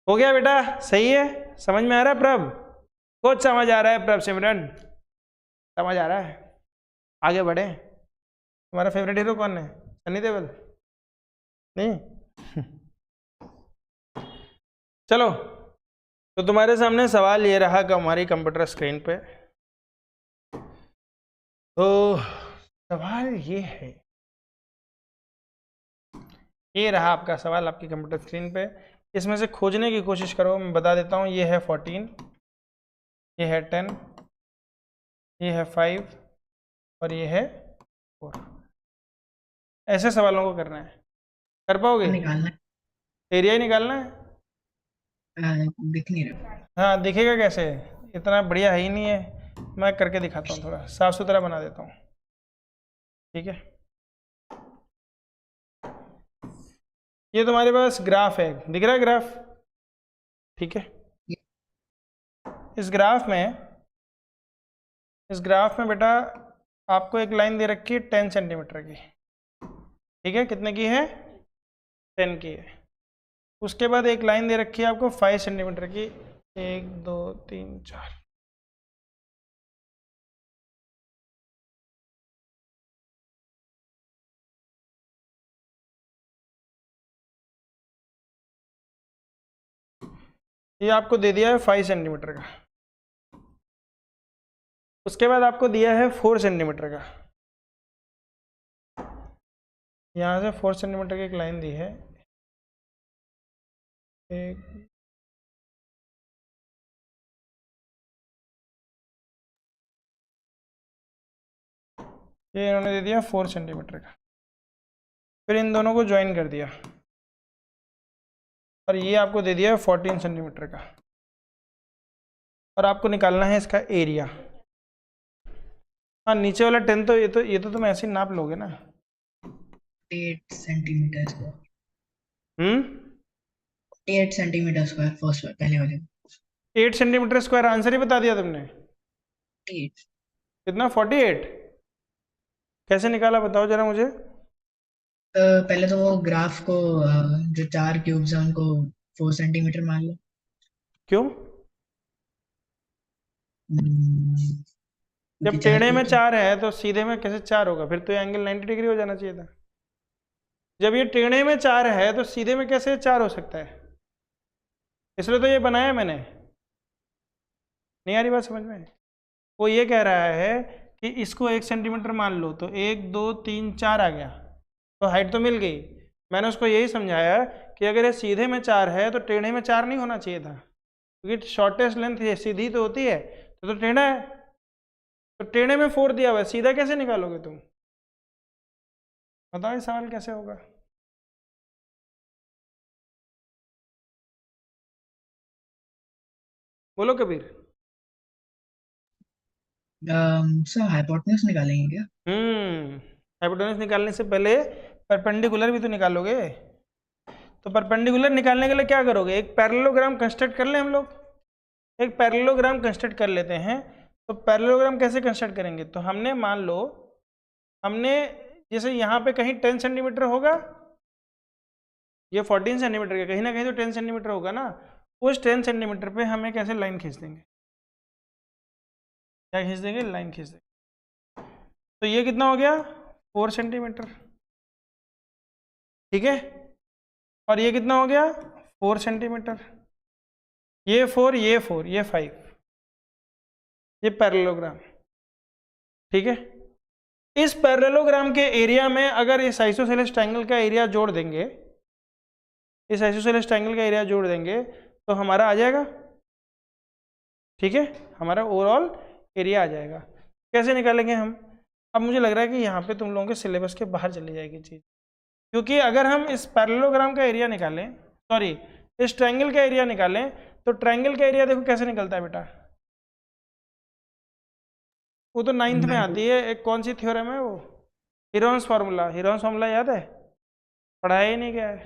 S1: हो गया बेटा, सही है, समझ में आ रहा है प्रभ? कुछ समझ आ रहा है प्रभ? सिमरन समझ आ रहा है? आगे बढ़े। तुम्हारा फेवरेट हीरो कौन है? सनी देओल? नहीं। चलो, तो तुम्हारे सामने सवाल ये रहा कि हमारी कंप्यूटर स्क्रीन पे, तो सवाल ये है, ये रहा आपका सवाल आपकी कंप्यूटर स्क्रीन पे। इसमें से खोजने की कोशिश करो। मैं बता देता हूँ, ये है 14, ये है 10, ये है 5 और ये है 4। ऐसे सवालों को करना है। कर पाओगे?
S2: निकालना
S1: एरिया ही निकालना है।
S2: है। दिख नहीं रहा।
S1: हाँ, दिखेगा कैसे, इतना बढ़िया है ही नहीं है। मैं करके दिखाता हूँ, थोड़ा साफ सुथरा बना देता हूँ। ठीक है, ये तुम्हारे पास ग्राफ है, दिख रहा है ग्राफ? ठीक है, इस ग्राफ में बेटा आपको एक लाइन दे रखी है 10 सेंटीमीटर की। ठीक है, कितने की है? 10 की है। उसके बाद एक लाइन दे रखी है आपको 5 सेंटीमीटर की, 1 2 3 4। ये आपको दे दिया है 5 सेंटीमीटर का। उसके बाद आपको दिया है 4 सेंटीमीटर का। यहाँ से 4 सेंटीमीटर की एक लाइन दी है, एक ये इन्होंने दे दिया 4 सेंटीमीटर का। फिर इन दोनों को ज्वाइन कर दिया और ये आपको दे दिया है 14 सेंटीमीटर का। और आपको निकालना है इसका एरिया। हाँ, नीचे वाला 10 तो ये तो तुम ऐसे ही नाप लोगे ना।
S2: 8 centimetre square.
S1: 8
S2: 8 centimetre square first पहले वाले।
S1: 8 सेंटीमीटर स्क्वायर, आंसर ही बता दिया तुमने।
S2: 8।
S1: कितना? 48। कैसे निकाला बताओ जरा मुझे।
S2: पहले तो वो ग्राफ को जो 4 क्यूब्स हैं उनको 4 सेंटीमीटर मान लो।
S1: क्यों?
S2: क्योंकि
S1: जब
S2: 4
S1: टेढ़े में
S2: क्यूब्स हैं।
S1: 4 है तो सीधे में कैसे 4 होगा? फिर तो एंगल 90 डिग्री हो जाना चाहिए था। जब ये टेढ़े में 4 है तो सीधे में कैसे 4 हो सकता है? इसलिए तो ये बनाया मैंने। नहीं आ रही बात समझ में? वो ये कह रहा है कि इसको 1 सेंटीमीटर मान लो, तो 1 2 3 4 आ गया, तो हाइट तो मिल गई। मैंने उसको यही समझाया कि अगर ये सीधे में 4 है तो टेढ़े में 4 नहीं होना चाहिए था, क्योंकि शॉर्टेस्ट लेंथ ये सीधी तो होती है, तो टेढ़ा है, तो टेढ़े में 4 दिया हुआ है, सीधा कैसे निकालोगे तुम? बताओ ये सवाल कैसे होगा? बोलो कबीर।
S2: सर हाइपोटेन्यूज निकालेंगे क्या?
S1: हाइपोटेन्यूज निकालने से पहले परपेंडिकुलर भी तो निकालोगे। तो परपेंडिकुलर निकालने के लिए क्या करोगे? एक पैरेललोग्राम कंस्ट्रक्ट कर ले हम लोग। एक पैरेललोग्राम कंस्ट्रक्ट कर लेते हैं। तो पैरेललोग्राम कैसे कंस्ट्रक्ट करेंगे? तो हमने मान लो, हमने जैसे यहाँ पे कहीं 10 सेंटीमीटर होगा, ये 14 सेंटीमीटर का, कहीं ना कहीं तो 10 सेंटीमीटर होगा ना। उस 10 सेंटीमीटर पे हम एक ऐसे लाइन खींच देंगे। क्या खींच देंगे? लाइन खींच देंगे। तो ये कितना हो गया? 4 सेंटीमीटर। ठीक है। और ये कितना हो गया? 4 सेंटीमीटर। ये 4, ये 4, ये 5। ये पैरेललोग्राम। ठीक है। इस पैरेललोग्राम के एरिया में अगर इस आइसोसेलेस ट्रायंगल का एरिया जोड़ देंगे, इस आइसोसेलेस ट्रायंगल का एरिया जोड़ देंगे तो हमारा आ जाएगा। ठीक है, हमारा ओवरऑल एरिया आ जाएगा। कैसे निकालेंगे हम? अब मुझे लग रहा है कि यहाँ पे तुम लोगों के सिलेबस के बाहर चली जाएगी चीज़, क्योंकि अगर हम इस पैरेललोग्राम का एरिया निकालें, सॉरी इस ट्रायंगल का एरिया निकालें, तो ट्रायंगल का एरिया देखो कैसे निकलता है बेटा। वो तो 9th में आती है। एक कौन सी थ्योरम है वो? Heron's formula. हीरोन्स फार्मूला याद है? पढ़ाया ही नहीं गया है।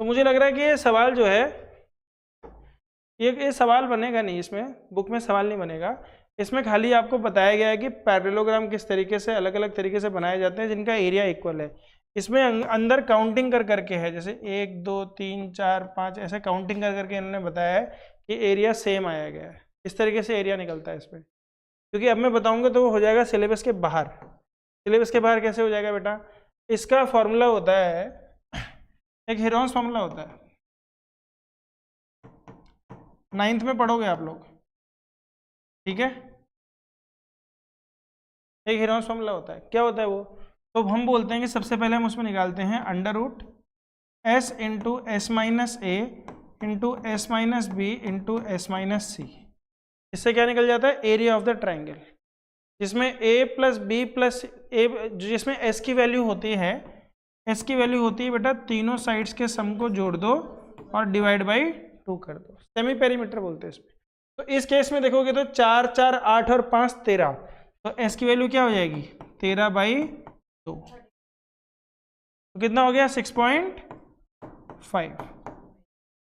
S1: तो मुझे लग रहा है कि ये सवाल जो है, ये सवाल बनेगा नहीं, इसमें बुक में सवाल नहीं बनेगा। इसमें खाली आपको बताया गया है कि पैरेललोग्राम किस तरीके से अलग अलग तरीके से बनाए जाते हैं जिनका एरिया इक्वल है। इसमें अंदर काउंटिंग कर करके है, जैसे 1 2 3 4 5 ऐसे काउंटिंग कर करके इन्होंने बताया है कि एरिया सेम आया गया है। इस तरीके से एरिया निकलता है इसमें। क्योंकि अब मैं बताऊंगा तो वो हो जाएगा सिलेबस के बाहर। सिलेबस के बाहर कैसे हो जाएगा बेटा? इसका फॉर्मूला होता है, एक हीरोन्स फॉर्मूला होता है, 9th में पढ़ोगे आप लोग। ठीक है, एक हीरोन्स फॉर्मूला होता है। क्या होता है वो? तो हम बोलते हैं कि सबसे पहले हम उसमें निकालते हैं under root s into s minus a into s minus b into s minus c. इससे क्या निकल जाता है? एरिया ऑफ द ट्राइंगल, जिसमें a plus b plus a, जिसमें s की वैल्यू होती है, s की वैल्यू होती है बेटा तीनों साइड्स के सम को जोड़ दो और डिवाइड बाई 2 कर दो। सेमी पेरीमीटर बोलते हैं इसमें। तो इस केस में देखोगे तो 4 4 8 और 5 13, तो s की वैल्यू क्या हो जाएगी? 13/2। तो कितना हो गया? 6.5।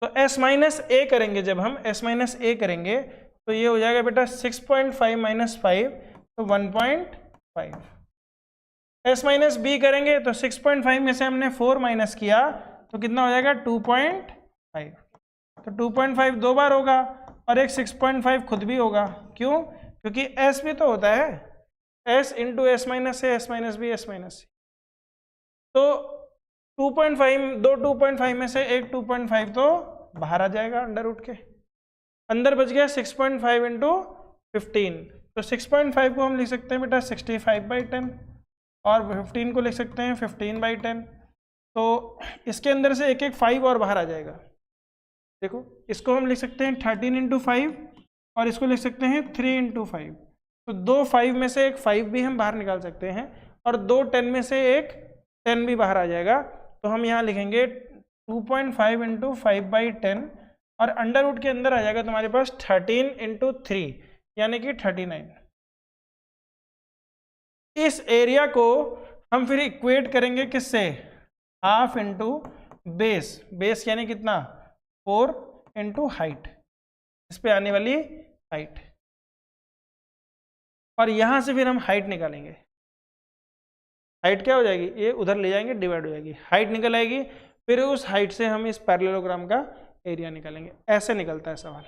S1: तो s माइनस ए करेंगे, जब हम s माइनस ए करेंगे तो ये हो जाएगा बेटा 6.5 माइनस 5, तो 1.5। s माइनस बी करेंगे तो 6.5 में से हमने 4 माइनस किया तो कितना हो जाएगा? 2.5। तो 2.5 2 बार होगा और एक 6.5 खुद भी होगा। क्यों? क्योंकि s भी तो होता है, s into s minus a, s minus b, s minus c. तो 2.5, दो 2.5 में से एक 2.5 तो बाहर आ जाएगा अंडर रूट के। अंदर बच गया 6.5 इंटू 15। तो 6.5 को हम लिख सकते हैं बेटा 65/10 और 15 को लिख सकते हैं 15/10। तो इसके अंदर से एक एक 5 और बाहर आ जाएगा। देखो इसको हम लिख सकते हैं 13 इंटू 5 और इसको लिख सकते हैं 3 इंटू 5। तो दो 5 में से एक 5 भी हम बाहर निकाल सकते हैं और दो 10 में से एक 10 भी बाहर आ जाएगा। तो हम यहाँ लिखेंगे 2.5 इंटू 5/10 और अंडर रूट के अंदर आ जाएगा तुम्हारे पास 13 इंटू 3 यानी कि 39। इस एरिया को हम फिर इक्वेट करेंगे किससे? Half into base. बेस यानी कितना? 4 इंटू हाइट। इस पे आने वाली हाइट, और यहां से फिर हम हाइट निकालेंगे। हाइट क्या हो जाएगी, ये उधर ले जाएंगे डिवाइड हो जाएगी, हाइट निकल आएगी, फिर उस हाइट से हम इस पैरेललोग्राम का एरिया निकालेंगे। ऐसे निकलता है सवाल,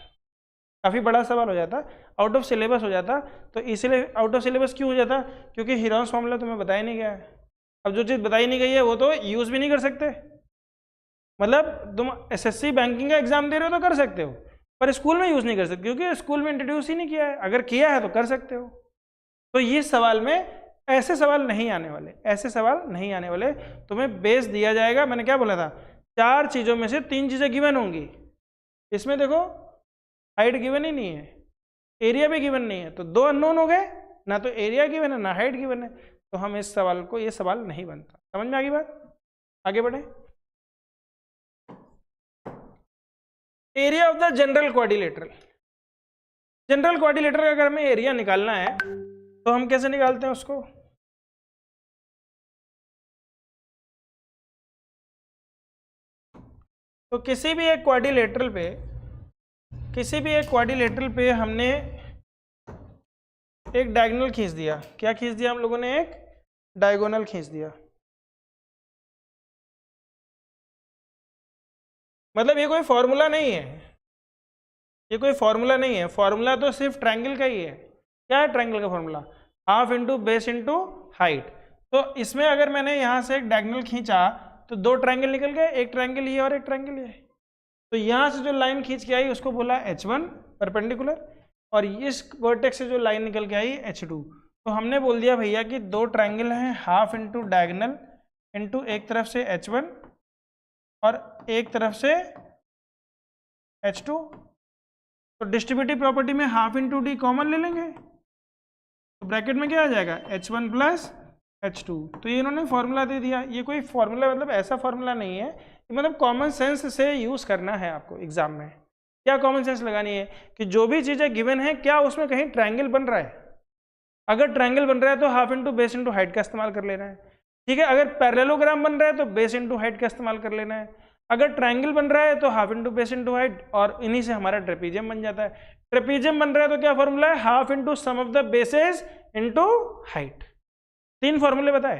S1: काफ़ी बड़ा सवाल हो जाता, आउट ऑफ सिलेबस हो जाता। तो इसलिए आउट ऑफ सिलेबस क्यों हो जाता, क्योंकि हीरोन्स फॉर्मूला तुम्हें बताया नहीं गया है। अब जो चीज़ बताई नहीं गई है वो तो यूज़ भी नहीं कर सकते। मतलब तुम एसएससी बैंकिंग का एग्जाम दे रहे हो तो कर सकते हो, पर स्कूल में यूज़ नहीं कर सकते, क्योंकि स्कूल में इंट्रोड्यूस ही नहीं किया है। अगर किया है तो कर सकते हो। तो ये सवाल में ऐसे सवाल नहीं आने वाले, ऐसे सवाल नहीं आने वाले। तुम्हें बेस दिया जाएगा, मैंने क्या बोला था, 4 चीज़ों में से 3 चीज़ें गिवन होंगी। इसमें देखो हाइट गिवन ही नहीं है, एरिया भी गिवन नहीं है, तो 2 अननोन हो गए, ना तो एरिया गिवन है ना हाइट गिवन है। तो हम इस सवाल को, ये सवाल नहीं बनता। समझ में आ गई बात, आगे बढ़े। Area of the general quadrilateral. General quadrilateral का अगर हमें एरिया निकालना है तो हम कैसे निकालते हैं उसको, तो किसी भी एक क्वाड्रिलेटरल पे हमने एक डायगोनल खींच दिया। क्या खींच दिया हम लोगों ने, एक डायगोनल खींच दिया। मतलब ये कोई फॉर्मूला नहीं है, ये कोई फॉर्मूला नहीं है, फॉर्मूला तो सिर्फ ट्रायंगल का ही है। क्या है ट्रायंगल का formula, half into base into height. तो इसमें अगर मैंने यहाँ से एक डायगोनल खींचा तो 2 ट्रायंगल निकल गए, एक ट्रायंगल ये और एक ट्रायंगल ये। तो यहाँ से जो लाइन खींच के आई उसको बोला H1 परपेंडिकुलर, और इस वर्टेक्स से जो लाइन निकल के आई H2। तो हमने बोल दिया भैया कि 2 ट्रायंगल हैं, हाफ इंटू डायगोनल इंटू एक तरफ से H1 और एक तरफ से H2। तो डिस्ट्रीब्यूटिव प्रॉपर्टी में हाफ इंटू डी कॉमन ले लेंगे, तो ब्रैकेट में क्या आ जाएगा, H1 प्लस H2। तो ये इन्होंने फॉर्मूला दे दिया। ये कोई फॉर्मूला मतलब ऐसा फॉर्मूला नहीं है, मतलब कॉमन सेंस से यूज़ करना है आपको एग्जाम में। क्या कॉमन सेंस लगानी है कि जो भी चीज़ें गिवन है क्या उसमें कहीं ट्रायंगल बन रहा है। अगर ट्रायंगल बन रहा है तो half into base into height का इस्तेमाल कर लेना है, ठीक है। अगर पैरेललोग्राम बन रहा है तो बेस इंटू हाइट का इस्तेमाल कर लेना है। अगर ट्रायंगल बन रहा है तो half into base into height, और इन्हीं से हमारा ट्रेपीजियम बन जाता है। ट्रेपीजियम बन रहा है तो क्या फॉर्मूला है, half into sum of the bases into height. 3 फॉर्मूले बताए,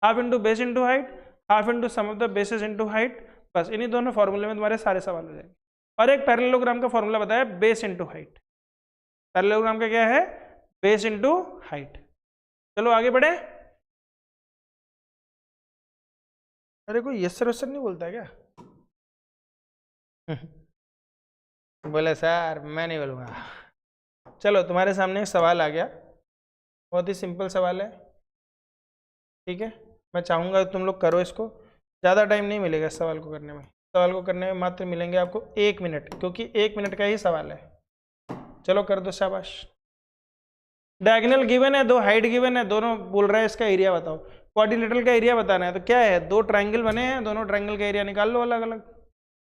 S1: half into base into height, half into sum of the bases into height. बस इन्हीं दोनों फॉर्मूले में तुम्हारे सारे सवाल हो जाएंगे। और एक पैरेललोग्राम का फॉर्मूला बताया, बेस इंटू हाइट। पैरेललोग्राम का क्या है, बेस इंटू हाइट। चलो आगे बढ़े। अरे कोई यस सर वस सर नहीं बोलता है क्या? बोले सर मैं नहीं बोलूँगा। चलो तुम्हारे सामने एक सवाल आ गया, बहुत ही सिंपल सवाल है, ठीक है। मैं चाहूँगा तुम लोग करो इसको, ज़्यादा टाइम नहीं मिलेगा इस सवाल को करने में। सवाल को करने में मात्र मिलेंगे आपको 1 मिनट, क्योंकि 1 मिनट का ही सवाल है। चलो कर दो, शाबाश। डायगोनल गिवन है, 2 हाइट गिवन है, दोनों बोल रहा है इसका एरिया बताओ। क्वाड्रिलेटरल का एरिया बताना है, तो क्या है, 2 ट्रायंगल बने हैं, दोनों ट्रायंगल का एरिया निकाल लो अलग अलग।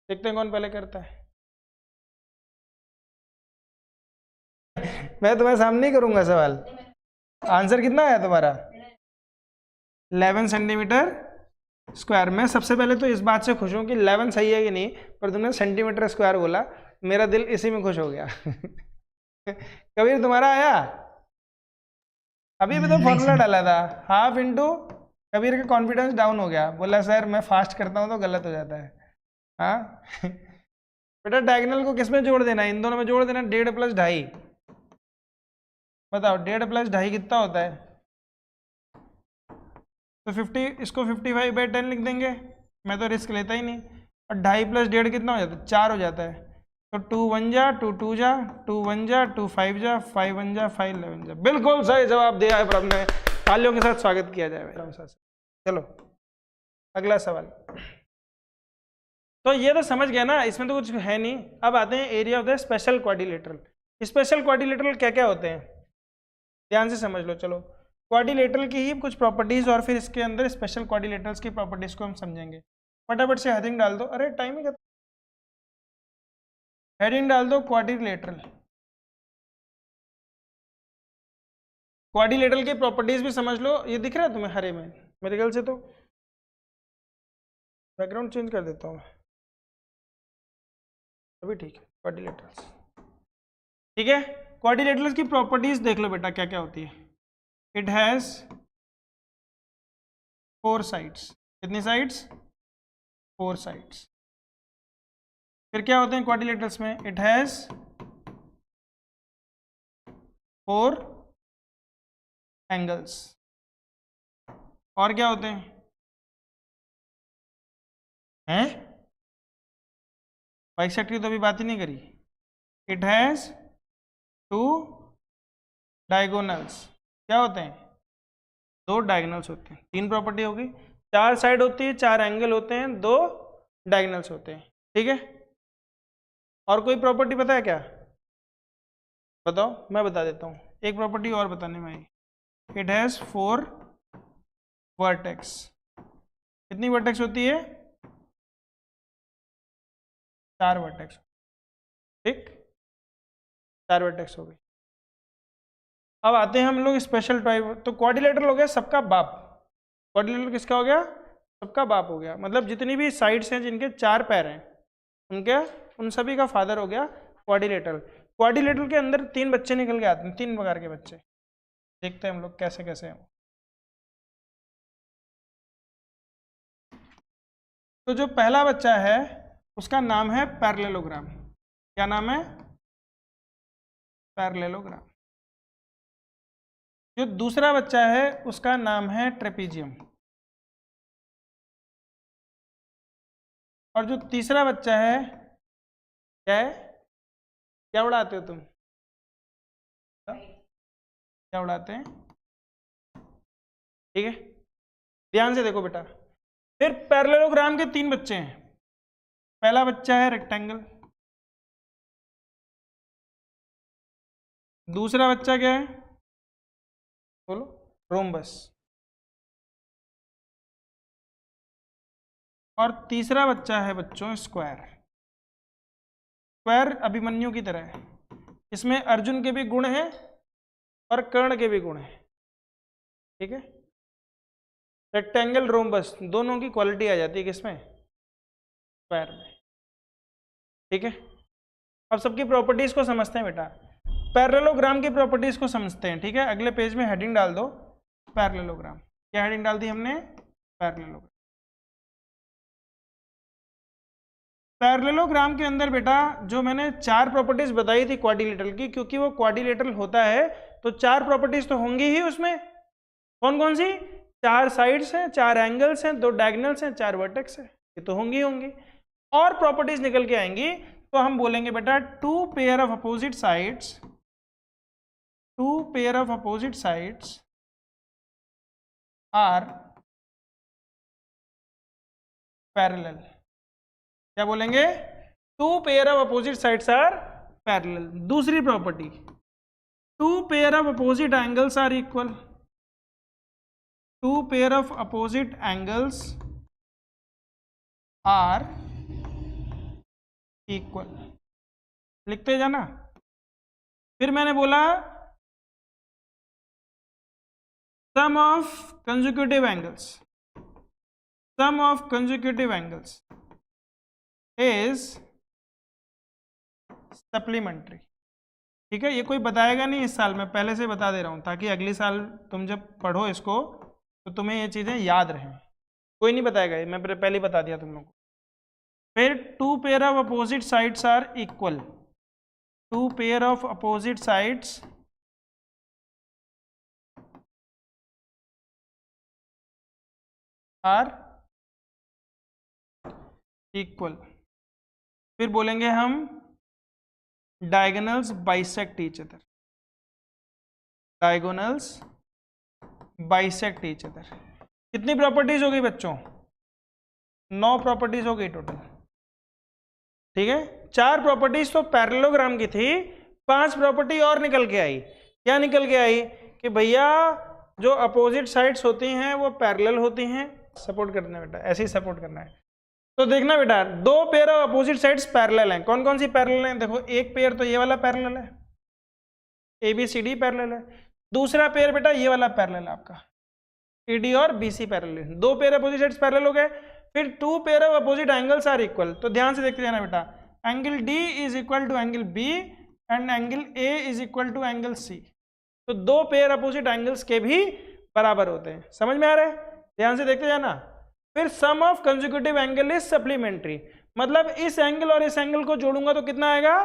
S1: देखते हैं कौन पहले करता है। मैं तुम्हारे सामने ही करूंगा सवाल। आंसर कितना आया तुम्हारा, 11 सेंटीमीटर स्क्वायर। मैं सबसे पहले तो इस बात से खुश हूँ कि 11 सही है कि नहीं, पर तुमने सेंटीमीटर स्क्वायर बोला, मेरा दिल इसी में खुश हो गया। कबीर तुम्हारा आया? अभी भी तो फॉर्मूला डाला था, हाफ इंटू। कबीर का कॉन्फिडेंस डाउन हो गया, बोला सर मैं फास्ट करता हूँ तो गलत हो जाता है। हाँ बेटा डायगोनल को किस में जोड़ देना है, इन दोनों में जोड़ देना, 1.5 प्लस 2.5। बताओ 1.5 प्लस 2.5 कितना होता है, तो 50, इसको 55/10 लिख देंगे। मैं तो रिस्क लेता ही नहीं। और 2.5 प्लस 1.5 कितना हो जाता है, 4 हो जाता है। तो 2 1 जा, 2 2 जा, 2 1 जा, 2 5 जा, 5 1 जा, 5 11 जा। बिल्कुल सही जवाब दिया है प्रभु ने, तालियों के साथ स्वागत किया जाए मेरा। चलो अगला सवाल। तो ये तो समझ गया ना, इसमें तो कुछ है नहीं। अब आते हैं area of the special quadrilateral. Special quadrilateral क्या क्या होते हैं, ध्यान से समझ लो। चलो क्वाड्रिलेटरल की ही कुछ प्रॉपर्टीज और फिर इसके अंदर स्पेशल क्वाड्रिलेटरल्स की प्रॉपर्टीज को हम समझेंगे। फटाफट से हेडिंग डाल दो, अरे टाइम ही खत्म। हेडिंग डाल दो क्वाड्रिलेटरल। क्वाड्रिलेटरल की प्रॉपर्टीज भी समझ लो। ये दिख रहा है तुम्हें हरे में, मेरे ख्याल से तो बैकग्राउंड चेंज कर देता हूँ मैं, अभी ठीक है। क्वाड्रिलेटरल्स ठीक है। क्वाड्रिलेटरल्स की प्रॉपर्टीज देख लो बेटा क्या क्या होती है। It has 4 sides. कितनी साइड्स? 4 साइड्स। फिर क्या होते हैं क्वाड्रिलेटरल्स में? It has 4 angles. और क्या होते हैं? बाइसेक्टर की तो अभी बात ही नहीं करी। It has 2 diagonals. क्या होते हैं? 2 डायगोनल्स होते हैं। 3 प्रॉपर्टी होगी। 4 साइड होती है, 4 एंगल होते हैं, 2 डायगोनल्स होते हैं। ठीक है। और कोई प्रॉपर्टी पता है क्या? बताओ, मैं बता देता हूँ। एक प्रॉपर्टी और बताने में आई। It has 4 vertex. कितनी वर्टेक्स होती है? 4 वर्टेक्स। ठीक, 4 वर्टेक्स हो गई। अब आते हैं हम लोग स्पेशल टाइप। तो क्वाड्रिलेटरल हो गया सबका बाप। क्वाड्रिलेटरल किसका हो गया? सबका बाप हो गया। मतलब जितनी भी साइड्स हैं जिनके 4 पैर हैं उनके, उन सभी का फादर हो गया क्वाड्रिलेटरल। क्वाड्रिलेटरल के अंदर 3 बच्चे निकल के आते हैं, 3 प्रकार के बच्चे। देखते हैं हम लोग कैसे कैसे हैं। तो जो पहला बच्चा है उसका नाम है पैरेललोग्राम। क्या नाम है? पैरेललोग्राम। जो दूसरा बच्चा है उसका नाम है ट्रेपीजियम। और जो तीसरा बच्चा है क्या है? क्या उड़ाते हो तुम? क्या उड़ाते हैं? ठीक है, ध्यान से देखो बेटा। फिर पैरेललोग्राम के 3 बच्चे हैं। पहला बच्चा है रेक्टेंगल। दूसरा बच्चा क्या है? बोलो। रोम्बस। और तीसरा बच्चा है बच्चों स्क्वायर। स्क्वायर अभिमन्यु की तरह है। इसमें अर्जुन के भी गुण हैं और कर्ण के भी गुण हैं। ठीक है। रेक्टेंगल, रोम्बस दोनों की क्वालिटी आ जाती है किसमें? स्क्वायर में। ठीक है। अब सबकी प्रॉपर्टीज को समझते हैं बेटा। पैरेललोग्राम की प्रॉपर्टीज को समझते हैं। ठीक है, अगले पेज में हेडिंग डाल दो पैरेललोग्राम। क्या हेडिंग डाल दी हमने? पैरेललोग्राम। पैरेललोग्राम के अंदर बेटा जो मैंने 4 प्रॉपर्टीज बताई थी क्वाड्रिलेटरल की, क्योंकि वो क्वाड्रिलेटरल होता है तो 4 प्रॉपर्टीज तो होंगी ही उसमें। कौन कौन सी? 4 साइड्स हैं, 4 एंगल्स हैं, 2 डायगोनल्स हैं, 4 वर्टेक्स हैं। ये तो होंगी होंगी। और प्रॉपर्टीज निकल के आएंगी तो हम बोलेंगे बेटा 2 pair of opposite sides, 2 pair of opposite sides are parallel. क्या बोलेंगे? 2 pair of opposite sides are parallel. दूसरी property 2 pair of opposite angles are equal. 2 pair of opposite angles are equal. लिखते जाना। फिर मैंने बोला sum of consecutive angles, sum of consecutive angles is supplementary. ठीक है, ये कोई बताएगा नहीं इस साल, मैं पहले से बता दे रहा हूं ताकि अगली साल तुम जब पढ़ो इसको तो तुम्हें ये चीजें याद रहें। कोई नहीं बताएगा, ये मैं पहले ही बता दिया तुम लोगों को। फिर 2 pair of opposite sides are equal. 2 pair of opposite sides are equal. फिर बोलेंगे हम diagonals bisect each other. Diagonals bisect each other. कितनी प्रॉपर्टीज हो गई बच्चों? 9 प्रॉपर्टीज हो गई टोटल। ठीक है, 4 प्रॉपर्टीज तो पैरेललोग्राम की थी, 5 प्रॉपर्टी और निकल के आई। क्या निकल के आई? कि भैया जो अपोजिट साइड्स होती हैं वो पैरेलल होती हैं। सपोर्ट करना है बेटा, ऐसे ही सपोर्ट करना है। तो देखना बेटा 2 pair of opposite sides parallel हैं। कौन कौन सी पैरेलल हैं? देखो, एक पेयर तो ये वाला पैरेलल है, ABCD पैरेलल है। दूसरा पेयर बेटा ये वाला पैरेलल है आपका, ED और BC पैरेलल है। 2 पेयर अपोजिट साइड्स पैरेलल हो गए। फिर 2 pair of opposite angles are equal. तो ध्यान से देखते जाना बेटा। Angle D is equal to angle B and angle A is equal to angle C. तो दो पेयर अपोजिट एंगल्स के भी बराबर होते हैं। समझ में आ रहा है? ध्यान से देखते जाना। फिर sum of consecutive angle is supplementary, मतलब इस एंगल और इस एंगल को जोड़ूंगा तो कितना आएगा?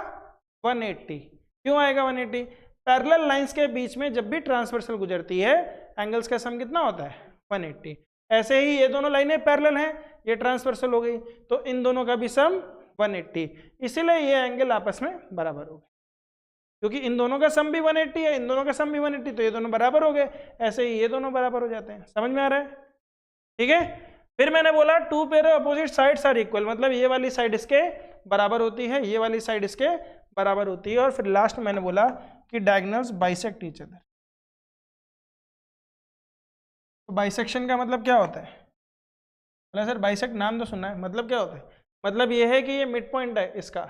S1: 180। क्यों आएगा 180? पैरेलल लाइंस के बीच में जब भी ट्रांसवर्सल गुजरती है एंगल्स का सम कितना होता है? 180। ऐसे ही ये दोनों लाइनें पैरेलल हैं, ये ट्रांसवर्सल हो गई, तो इन दोनों का भी सम 180, इसीलिए ये एंगल आपस में बराबर हो गए, क्योंकि इन दोनों का सम भी 180 है, इन दोनों का सम भी 180, तो ये दोनों बराबर हो गए। ऐसे ही ये दोनों बराबर हो जाते हैं। समझ में आ रहा है? ठीक है। फिर मैंने बोला two pair opposite sides are equal, मतलब ये वाली साइड इसके बराबर होती है, ये वाली साइड इसके बराबर होती है। और फिर लास्ट मैंने बोला कि डायगोनल्स बाइसेक्ट ईच अदर। तो बाइसेक्शन का मतलब क्या होता है? बोला सर बाइसेक्ट नाम तो सुना है, मतलब क्या होता है? मतलब ये है कि ये मिड पॉइंट है इसका,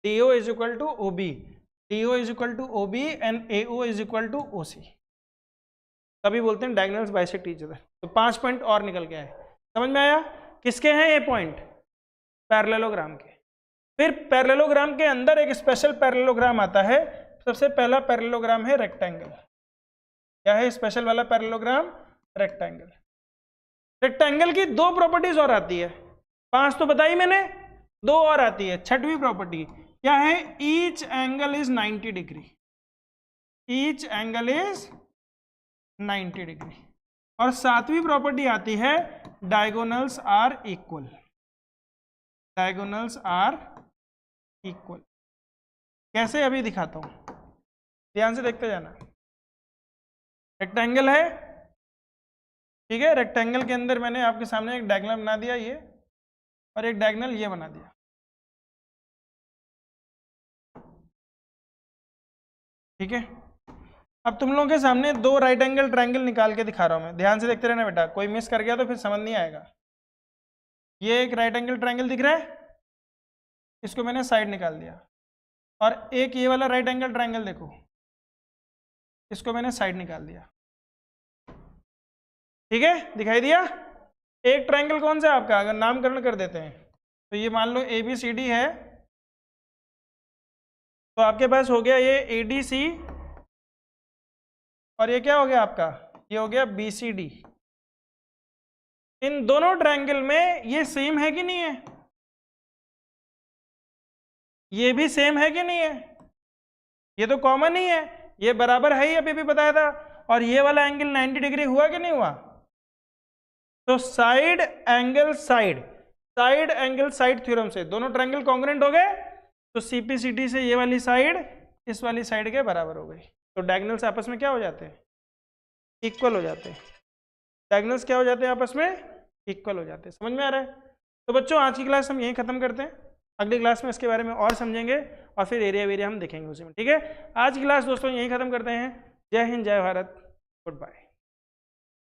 S1: DO is equal to OB, DO is equal to OB and AO is equal to OC, तभी बोलते हैं डायगोनल्स बाइसेक्ट ईच अदर। तो 5 पॉइंट और निकल के आए। समझ में आया? किसके हैं ये पॉइंट? पैरेललोग्राम के। फिर पैरेललोग्राम के अंदर एक स्पेशल पैरेललोग्राम आता है। सबसे पहला पैरेललोग्राम है रेक्टेंगल। क्या है स्पेशल वाला पैरेललोग्राम? रेक्टेंगल। रेक्टेंगल की दो प्रॉपर्टीज और आती है, 5 तो बताई मैंने, 2 और आती है। छठवीं प्रॉपर्टी क्या है? Each angle is 90 degree. Each angle is 90 degree. और 7वीं प्रॉपर्टी आती है diagonals are equal. Diagonals are equal कैसे? अभी दिखाता हूं, ध्यान से देखते जाना। रेक्टेंगल है, ठीक है। रेक्टेंगल के अंदर मैंने आपके सामने एक डायगोनल बना दिया ये, और एक डायगोनल ये बना दिया। ठीक है। अब तुम लोगों के सामने 2 राइट एंगल ट्रायंगल निकाल के दिखा रहा हूं मैं, ध्यान से देखते रहना बेटा, कोई मिस कर गया तो फिर समझ नहीं आएगा। ये एक राइट एंगल ट्रायंगल दिख रहा है, इसको मैंने साइड निकाल दिया। और एक ये वाला राइट एंगल ट्रायंगल देखो, इसको मैंने साइड निकाल दिया। ठीक है, दिखाई दिया? एक ट्रायंगल कौन सा आपका? अगर नामकरण कर देते हैं तो ये मान लो ABCD है, तो आपके पास हो गया ये ADC, और ये क्या हो गया आपका? ये हो गया BCD। इन दोनों ट्रायंगल में ये सेम है कि नहीं है? ये भी सेम है कि नहीं है? ये तो कॉमन ही है, ये बराबर है ही, अभी भी बताया था। और ये वाला एंगल 90 डिग्री हुआ कि नहीं हुआ? तो साइड एंगल साइड थ्योरम से दोनों ट्रायंगल कॉन्ग्रुएंट हो गए, तो CPCD से ये वाली साइड इस वाली साइड के बराबर हो गई। तो डायगोनल्स आपस में क्या हो जाते हैं? इक्वल हो जाते हैं। डायगोनल्स क्या हो जाते हैं? आपस में इक्वल हो जाते हैं। समझ में आ रहा है? तो बच्चों आज की क्लास हम यहीं खत्म करते हैं, अगली क्लास में इसके बारे में और समझेंगे, और फिर एरिया वेरिया हम देखेंगे उसी में। ठीक है, आज की क्लास दोस्तों यहीं खत्म करते हैं। जय हिंद, जय भारत, गुड बाय।